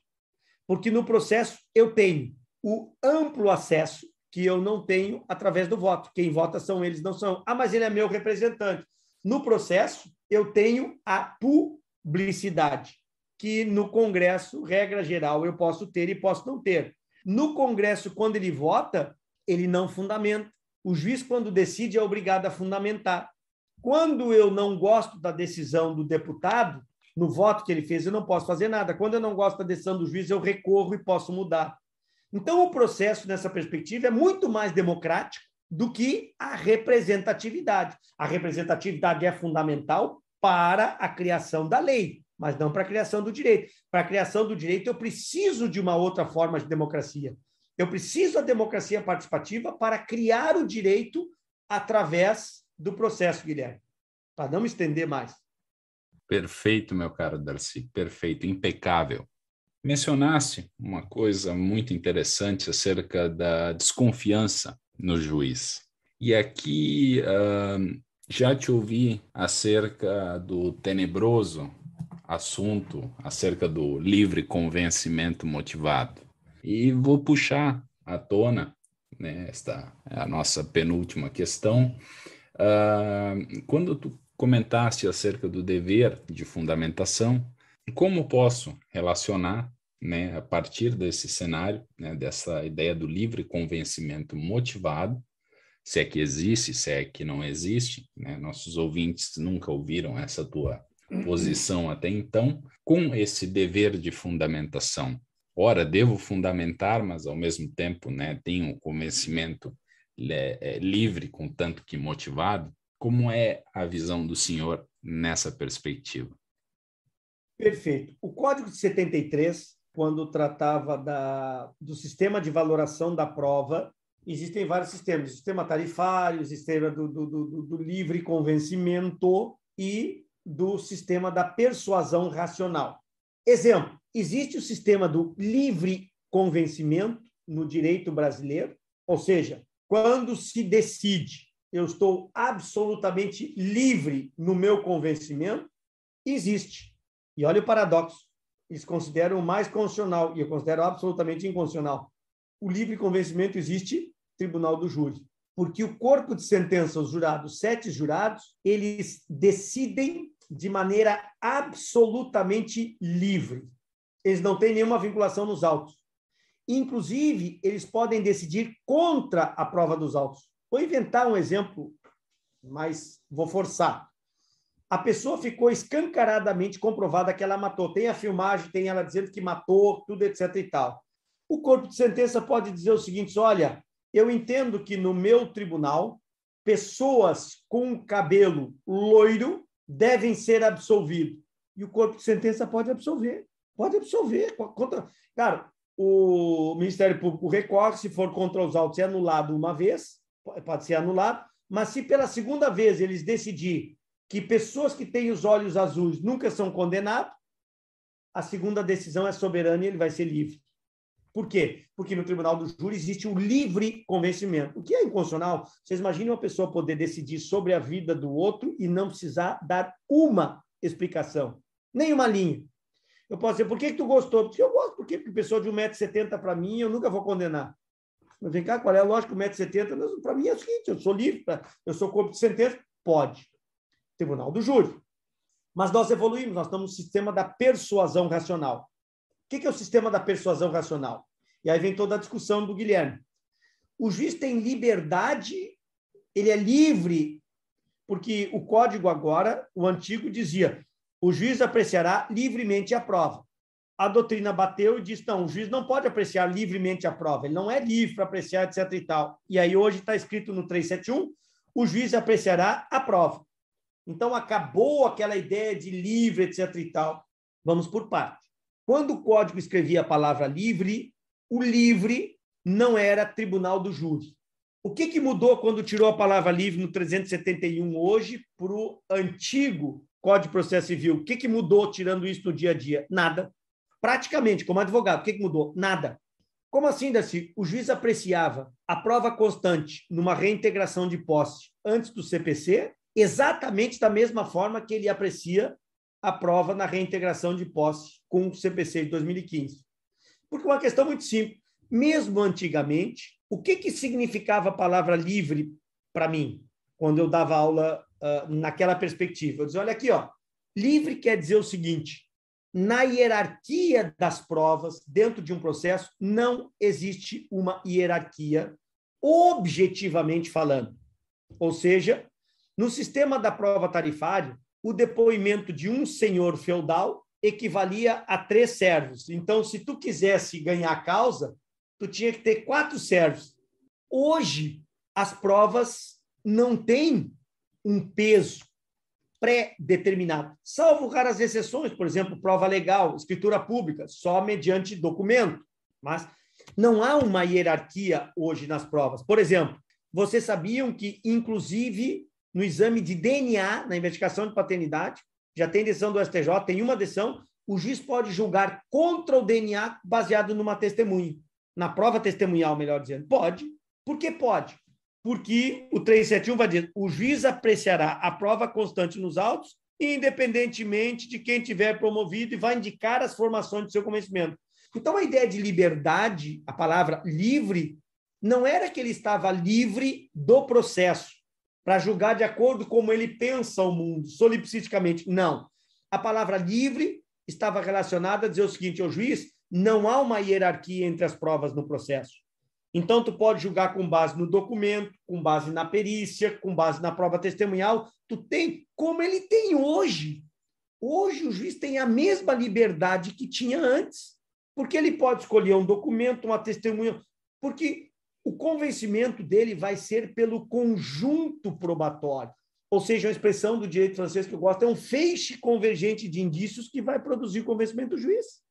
Speaker 3: Porque no processo eu tenho o amplo acesso que eu não tenho através do voto. Quem vota são eles, não são. Ah, mas ele é meu representante. No processo, eu tenho a publicidade, que no Congresso, regra geral, eu posso ter e posso não ter. No Congresso, quando ele vota, ele não fundamenta. O juiz, quando decide, é obrigado a fundamentar. Quando eu não gosto da decisão do deputado, no voto que ele fez, eu não posso fazer nada. Quando eu não gosto da decisão do juiz, eu recorro e posso mudar. Então, o processo, nessa perspectiva, é muito mais democrático do que a representatividade. A representatividade é fundamental para a criação da lei, mas não para a criação do direito. Para a criação do direito, eu preciso de uma outra forma de democracia. Eu preciso da democracia participativa para criar o direito através do processo, Guilherme, para não me estender mais.
Speaker 2: Perfeito, meu caro Darcy, perfeito, impecável. Mencionaste uma coisa muito interessante acerca da desconfiança no juiz. E aqui já te ouvi acerca do tenebroso assunto, acerca do livre convencimento motivado. E vou puxar à tona, né, esta é a nossa penúltima questão. Quando tu comentaste acerca do dever de fundamentação, como posso relacionar, né, a partir desse cenário, né, dessa ideia do livre convencimento motivado, se é que existe, se é que não existe, né, nossos ouvintes nunca ouviram essa tua posição até então, com esse dever de fundamentação. Ora, devo fundamentar, mas ao mesmo tempo, né, tenho um convencimento livre, contanto que motivado. Como é a visão do senhor nessa perspectiva?
Speaker 3: Perfeito. O Código de 73, quando tratava do sistema de valoração da prova, existem vários sistemas. O sistema tarifário, o sistema do livre convencimento e do sistema da persuasão racional. Exemplo, existe o sistema do livre convencimento no direito brasileiro, ou seja, quando se decide, eu estou absolutamente livre no meu convencimento, existe. E olha o paradoxo, eles consideram o mais constitucional, e eu considero absolutamente inconstitucional. O livre convencimento existe, tribunal do júri, porque o corpo de sentença, os jurados, 7 jurados, eles decidem de maneira absolutamente livre. Eles não têm nenhuma vinculação nos autos. Inclusive, eles podem decidir contra a prova dos autos. Vou inventar um exemplo, mas vou forçar. A pessoa ficou escancaradamente comprovada que ela matou. Tem a filmagem, tem ela dizendo que matou, tudo, etc. e tal. O corpo de sentença pode dizer o seguinte: olha, eu entendo que no meu tribunal, pessoas com cabelo loiro devem ser absolvidos. E o corpo de sentença pode absolver. Pode absolver. Cara, o Ministério Público recorre, se for contra os autos, é anulado uma vez, pode ser anulado, mas se pela segunda vez eles decidirem que pessoas que têm os olhos azuis nunca são condenadas, a segunda decisão é soberana e ele vai ser livre. Por quê? Porque no tribunal do júri existe o livre convencimento. O que é inconstitucional? Vocês imaginam uma pessoa poder decidir sobre a vida do outro e não precisar dar uma explicação, nem uma linha. Eu posso dizer, por que tu gostou? Porque eu gosto, porque pessoa de 1,70 m para mim, eu nunca vou condenar. Mas vem cá, qual é a lógica? 1,70 m, para mim é o seguinte, eu sou livre, eu sou corpo de sentença, pode. Tribunal do júri. Mas nós evoluímos, nós estamos no sistema da persuasão racional. O que é o sistema da persuasão racional? E aí vem toda a discussão do Guilherme. O juiz tem liberdade, ele é livre, porque o código agora, o antigo, dizia: o juiz apreciará livremente a prova. A doutrina bateu e disse: não, o juiz não pode apreciar livremente a prova, ele não é livre para apreciar, etc. e tal. E aí hoje está escrito no 371, o juiz apreciará a prova. Então acabou aquela ideia de livre, etc. e tal. Vamos por parte. Quando o código escrevia a palavra livre, o livre não era tribunal do júri. O que mudou quando tirou a palavra livre no 371 hoje para o antigo Código de Processo Civil? O que mudou tirando isso no dia a dia? Nada. Praticamente, como advogado, o que mudou? Nada. Como assim, Darcy? O juiz apreciava a prova constante numa reintegração de posse antes do CPC, exatamente da mesma forma que ele aprecia a prova na reintegração de posse com o CPC de 2015. Porque uma questão muito simples. Mesmo antigamente, o que significava a palavra livre para mim, quando eu dava aula naquela perspectiva? Eu dizia, olha aqui, ó, livre quer dizer o seguinte: na hierarquia das provas, dentro de um processo, não existe uma hierarquia objetivamente falando. Ou seja, no sistema da prova tarifária, o depoimento de um senhor feudal equivalia a 3 servos. Então, se tu quisesse ganhar a causa, tu tinha que ter 4 servos. Hoje, as provas não têm um peso pré-determinado, salvo raras exceções, por exemplo, prova legal, escritura pública, só mediante documento. Mas Não há uma hierarquia hoje nas provas. Por exemplo, vocês sabiam que, inclusive, no exame de DNA, na investigação de paternidade, já tem decisão do STJ, tem uma decisão, o juiz pode julgar contra o DNA baseado numa testemunha. Na prova testemunhal, melhor dizendo. Pode. Por que pode? Porque o 371 vai dizer, o juiz apreciará a prova constante nos autos, independentemente de quem tiver promovido, e vai indicar as formações do seu convencimento. Então, a ideia de liberdade, a palavra livre, não era que ele estava livre do processo, para julgar de acordo com como ele pensa o mundo, solipsisticamente. Não. A palavra livre estava relacionada a dizer o seguinte ao juiz, não há uma hierarquia entre as provas no processo. Então, tu pode julgar com base no documento, com base na perícia, com base na prova testemunhal, tu tem, como ele tem hoje. Hoje o juiz tem a mesma liberdade que tinha antes, porque ele pode escolher um documento, uma testemunha, porque o convencimento dele vai ser pelo conjunto probatório. Ou seja, a expressão do direito francês que eu gosto é um feixe convergente de indícios que vai produzir o convencimento do juiz.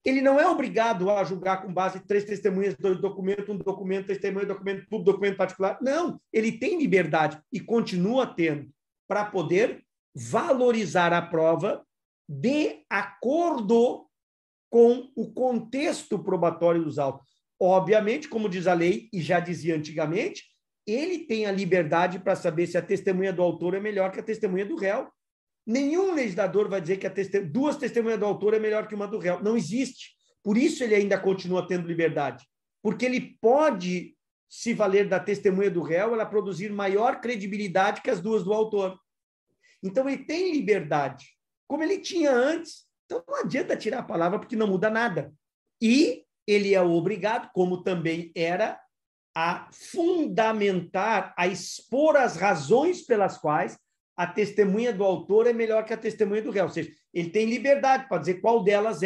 Speaker 3: Ele não é obrigado a julgar com base em 3 testemunhas, 2 documentos, um documento, testemunha, documento público, documento particular. Não, ele tem liberdade e continua tendo para poder valorizar a prova de acordo com o contexto probatório dos autos. Obviamente, como diz a lei, e já dizia antigamente, ele tem a liberdade para saber se a testemunha do autor é melhor que a testemunha do réu. Nenhum legislador vai dizer que 2 testemunhas do autor é melhor que uma do réu. Não existe. Por isso ele ainda continua tendo liberdade. Porque ele pode se valer da testemunha do réu, ela produzir maior credibilidade que as 2 do autor. Então ele tem liberdade, como ele tinha antes. Então não adianta tirar a palavra porque não muda nada. E ele é obrigado, como também era, a fundamentar, a expor as razões pelas quais a testemunha do autor é melhor que a testemunha do réu. Ou seja, ele tem liberdade para dizer qual delas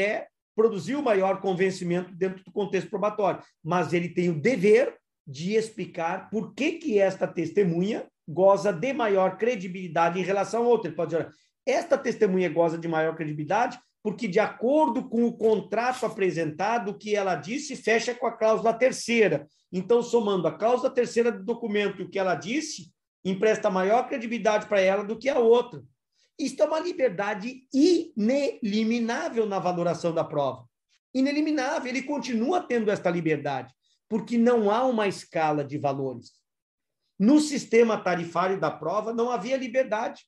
Speaker 3: produzir o maior convencimento dentro do contexto probatório, mas ele tem o dever de explicar por que esta testemunha goza de maior credibilidade em relação a outra. Ele pode dizer, esta testemunha goza de maior credibilidade porque, de acordo com o contrato apresentado, o que ela disse fecha com a cláusula 3ª. Então, somando a cláusula 3ª do documento e o que ela disse, empresta maior credibilidade para ela do que a outra. Isto é uma liberdade ineliminável na valoração da prova. Ineliminável, ele continua tendo esta liberdade, porque não há uma escala de valores. No sistema tarifário da prova não havia liberdade,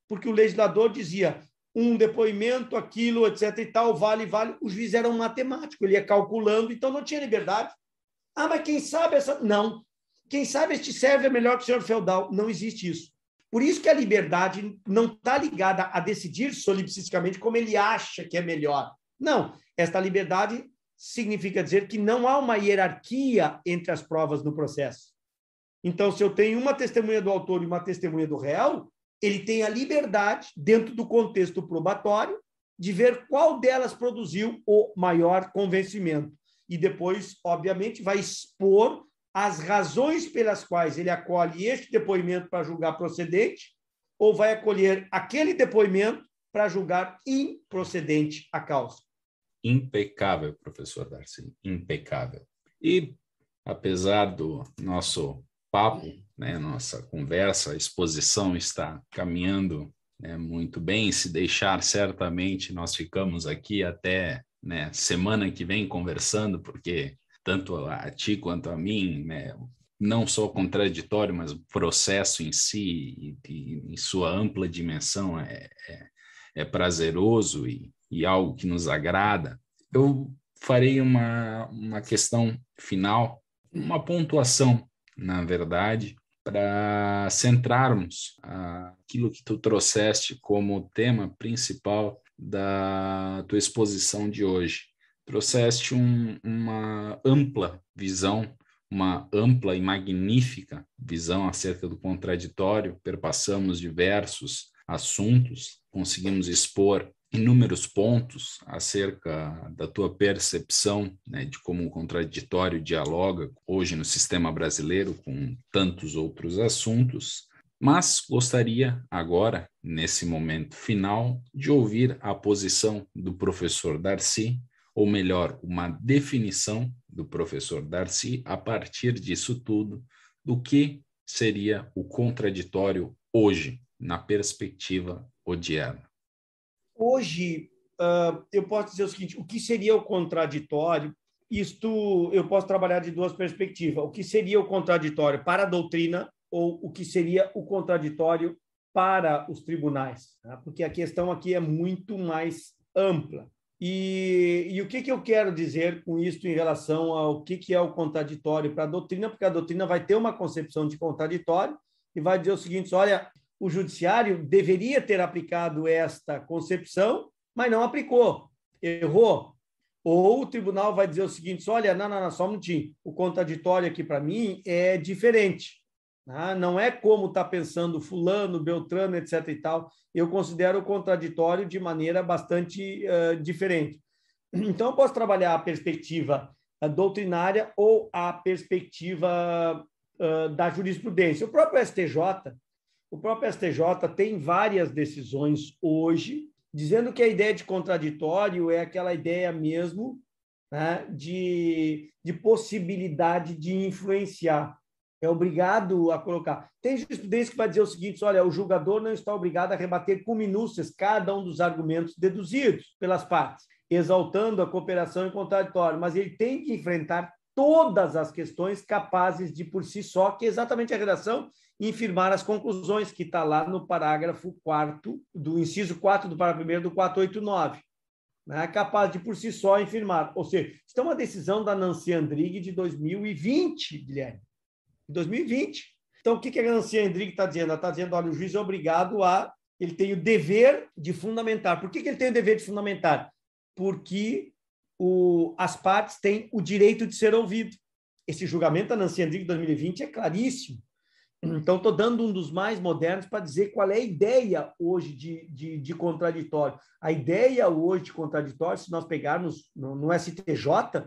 Speaker 3: porque o legislador dizia um depoimento, aquilo, etc. e tal, vale. O juiz era um matemático, ele ia calculando, então não tinha liberdade. Ah, mas quem sabe essa... Não. Quem sabe este serve é melhor que o senhor feudal. Não existe isso. Por isso que a liberdade não está ligada a decidir solipsisticamente como ele acha que é melhor. Não. Esta liberdade significa dizer que não há uma hierarquia entre as provas no processo. Então, se eu tenho uma testemunha do autor e uma testemunha do réu, ele tem a liberdade, dentro do contexto probatório, de ver qual delas produziu o maior convencimento. E depois, obviamente, vai expor as razões pelas quais ele acolhe este depoimento para julgar procedente ou vai acolher aquele depoimento para julgar improcedente a causa.
Speaker 2: Impecável, professor Darcy, impecável. E, apesar do nosso papo, né, nossa conversa, a exposição está caminhando, né, muito bem. Se deixar, certamente, nós ficamos aqui até, né, semana que vem conversando, porque tanto a ti quanto a mim, né, não só o contraditório, mas o processo em si e em sua ampla dimensão é prazeroso e algo que nos agrada. Eu farei uma questão final, uma pontuação, na verdade, para centrarmos aquilo que tu trouxeste como tema principal da tua exposição de hoje. Trouxeste uma ampla visão, uma ampla e magnífica visão acerca do contraditório, perpassamos diversos assuntos, conseguimos expor inúmeros pontos acerca da tua percepção, né, de como o contraditório dialoga hoje no sistema brasileiro com tantos outros assuntos, mas gostaria agora, nesse momento final, de ouvir a posição do professor Darcy, ou melhor, uma definição do professor Darcy, a partir disso tudo, do que seria o contraditório hoje, na perspectiva odierna.
Speaker 3: Hoje, eu posso dizer o seguinte, o que seria o contraditório? Isto eu posso trabalhar de duas perspectivas. O que seria o contraditório para a doutrina ou o que seria o contraditório para os tribunais? Tá? Porque a questão aqui é muito mais ampla. E o que eu quero dizer com isso em relação ao que é o contraditório para a doutrina? Porque a doutrina vai ter uma concepção de contraditório e vai dizer o seguinte, olha, o judiciário deveria ter aplicado esta concepção, mas não aplicou, errou. Ou o tribunal vai dizer o seguinte, olha, não, só um minutinho, o contraditório aqui para mim é diferente. Não é como está pensando fulano, beltrano, etc. e tal. Eu considero o contraditório de maneira bastante diferente. Então, eu posso trabalhar a perspectiva doutrinária ou a perspectiva da jurisprudência. O próprio STJ tem várias decisões hoje dizendo que a ideia de contraditório é aquela ideia mesmo, né, de possibilidade de influenciar. É obrigado a colocar. Tem jurisprudência que vai dizer o seguinte, olha, o julgador não está obrigado a rebater com minúcias cada um dos argumentos deduzidos pelas partes, exaltando a cooperação em contraditório, mas ele tem que enfrentar todas as questões capazes de, por si só, que é exatamente a redação, infirmar as conclusões, que está lá no parágrafo 4º, do inciso 4 do parágrafo 1º do 489. Né? Capaz de, por si só, infirmar. Ou seja, isso é uma decisão da Nancy Andrighi de 2020, Guilherme. 2020. Então, o que a Nancy Andrighi está dizendo? Ela está dizendo, olha, o juiz é obrigado ele tem o dever de fundamentar. Por que ele tem o dever de fundamentar? Porque as partes têm o direito de ser ouvido. Esse julgamento da Nancy Andrighi de 2020 é claríssimo. Então, estou dando um dos mais modernos para dizer qual é a ideia hoje de contraditório. A ideia hoje de contraditório, se nós pegarmos no STJ,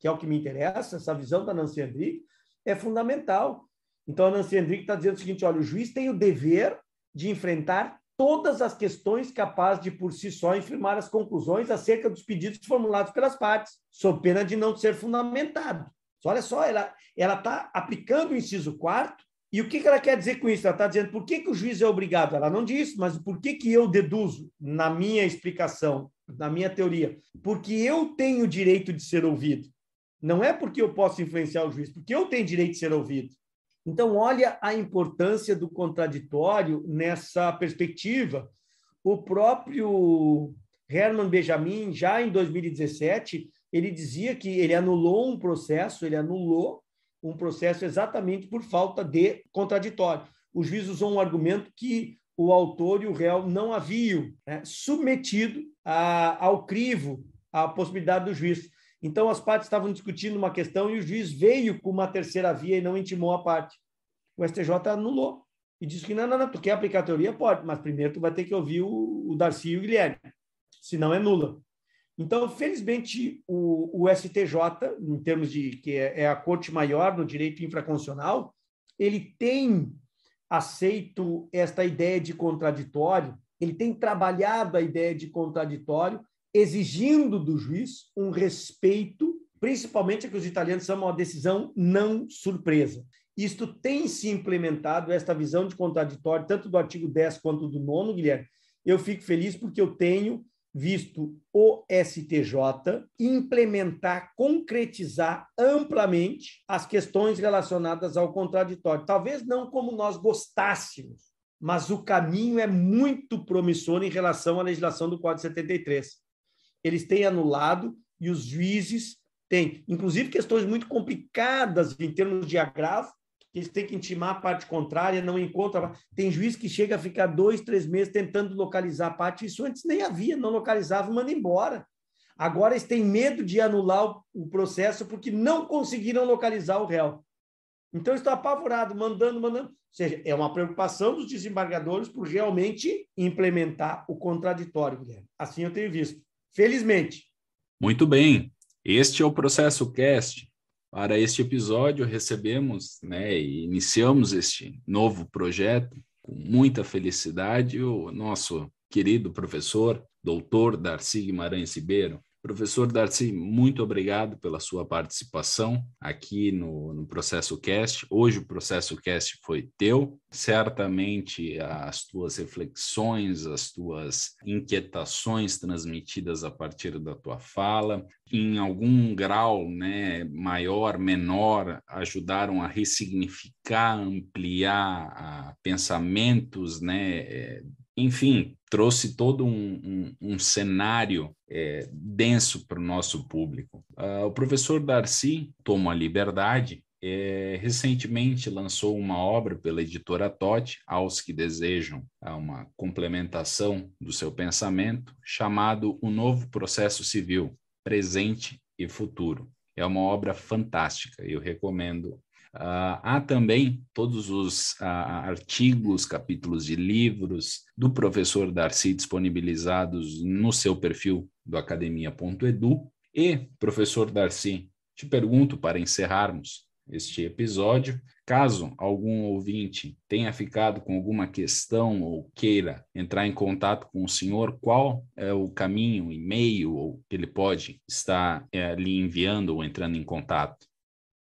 Speaker 3: que é o que me interessa, essa visão da Nancy Andrighi, é fundamental. Então, a Nancy Andrighi está dizendo o seguinte, olha, o juiz tem o dever de enfrentar todas as questões capazes de, por si só, infirmar as conclusões acerca dos pedidos formulados pelas partes, sob pena de não ser fundamentado. Olha só, ela está aplicando o inciso 4º, e o que ela quer dizer com isso? Ela está dizendo por que o juiz é obrigado. Ela não diz, mas por que eu deduzo, na minha explicação, na minha teoria? Porque eu tenho o direito de ser ouvido. Não é porque eu posso influenciar o juiz, porque eu tenho direito de ser ouvido. Então, olha a importância do contraditório nessa perspectiva. O próprio Hermann Benjamin, já em 2017, ele dizia que ele anulou um processo exatamente por falta de contraditório. O juiz usou um argumento que o autor e o réu não haviam submetido ao crivo a possibilidade do juiz. Então, as partes estavam discutindo uma questão e o juiz veio com uma terceira via e não intimou a parte. O STJ anulou e disse que não, tu quer aplicar a teoria? Pode, mas primeiro tu vai ter que ouvir o Darcy e o Guilherme, senão é nula. Então, felizmente, o STJ, em termos de que é a corte maior no direito infraconstitucional, ele tem aceito esta ideia de contraditório, ele tem trabalhado a ideia de contraditório, exigindo do juiz um respeito, principalmente a que os italianos chamam a decisão não surpresa. Isto tem se implementado, esta visão de contraditório, tanto do artigo 10 quanto do 9º, Guilherme. Eu fico feliz porque eu tenho visto o STJ implementar, concretizar amplamente as questões relacionadas ao contraditório. Talvez não como nós gostássemos, mas o caminho é muito promissor em relação à legislação do Código 73. Eles têm anulado e os juízes têm, inclusive, questões muito complicadas em termos de agravo, que eles têm que intimar a parte contrária, não encontra. Tem juiz que chega a ficar 2, 3 meses tentando localizar a parte, isso antes nem havia, não localizava e manda embora. Agora eles têm medo de anular o processo porque não conseguiram localizar o réu. Então, estão apavorados, mandando. Ou seja, é uma preocupação dos desembargadores por realmente implementar o contraditório, Guilherme. Assim eu tenho visto. Felizmente.
Speaker 2: Muito bem. Este é o Processo Cast. Para este episódio, recebemos e iniciamos este novo projeto com muita felicidade o nosso querido professor, doutor Darcy Guimarães Ribeiro. Professor Darcy, muito obrigado pela sua participação aqui no Processo Cast. Hoje o Processo Cast foi teu. Certamente as tuas reflexões, as tuas inquietações transmitidas a partir da tua fala, em algum grau, né, maior, menor, ajudaram a ressignificar, ampliar pensamentos, né, enfim, trouxe todo um cenário denso para o nosso público. O professor Darcy toma a liberdade, recentemente lançou uma obra pela editora Totti, aos que desejam uma complementação do seu pensamento, chamado O Novo Processo Civil, Presente e Futuro. É uma obra fantástica, eu recomendo. Há também todos os artigos, capítulos de livros do professor Darcy disponibilizados no seu perfil do academia.edu. E, professor Darcy, te pergunto para encerrarmos este episódio, caso algum ouvinte tenha ficado com alguma questão ou queira entrar em contato com o senhor, qual é o caminho, e-mail, ou que ele pode estar lhe enviando ou entrando em contato?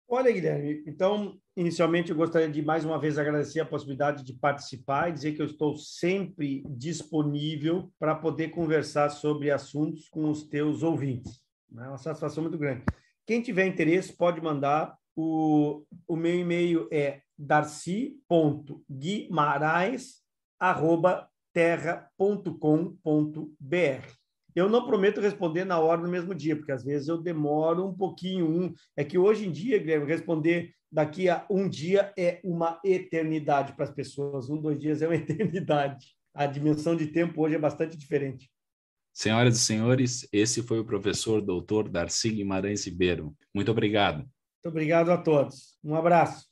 Speaker 3: Olha, Guilherme, então, inicialmente eu gostaria de mais uma vez agradecer a possibilidade de participar e dizer que eu estou sempre disponível para poder conversar sobre assuntos com os teus ouvintes. É uma satisfação muito grande. Quem tiver interesse pode mandar. O meu e-mail é darcy.guimaraes@terra.com.br. Eu não prometo responder na hora no mesmo dia, porque às vezes eu demoro um pouquinho. É que hoje em dia, Guilherme, responder daqui a um dia é uma eternidade para as pessoas. 2 dias é uma eternidade. A dimensão de tempo hoje é bastante diferente.
Speaker 2: Senhoras e senhores, esse foi o professor Dr. Darcy Guimarães Ribeiro. Muito obrigado.
Speaker 3: Muito obrigado a todos. Um abraço.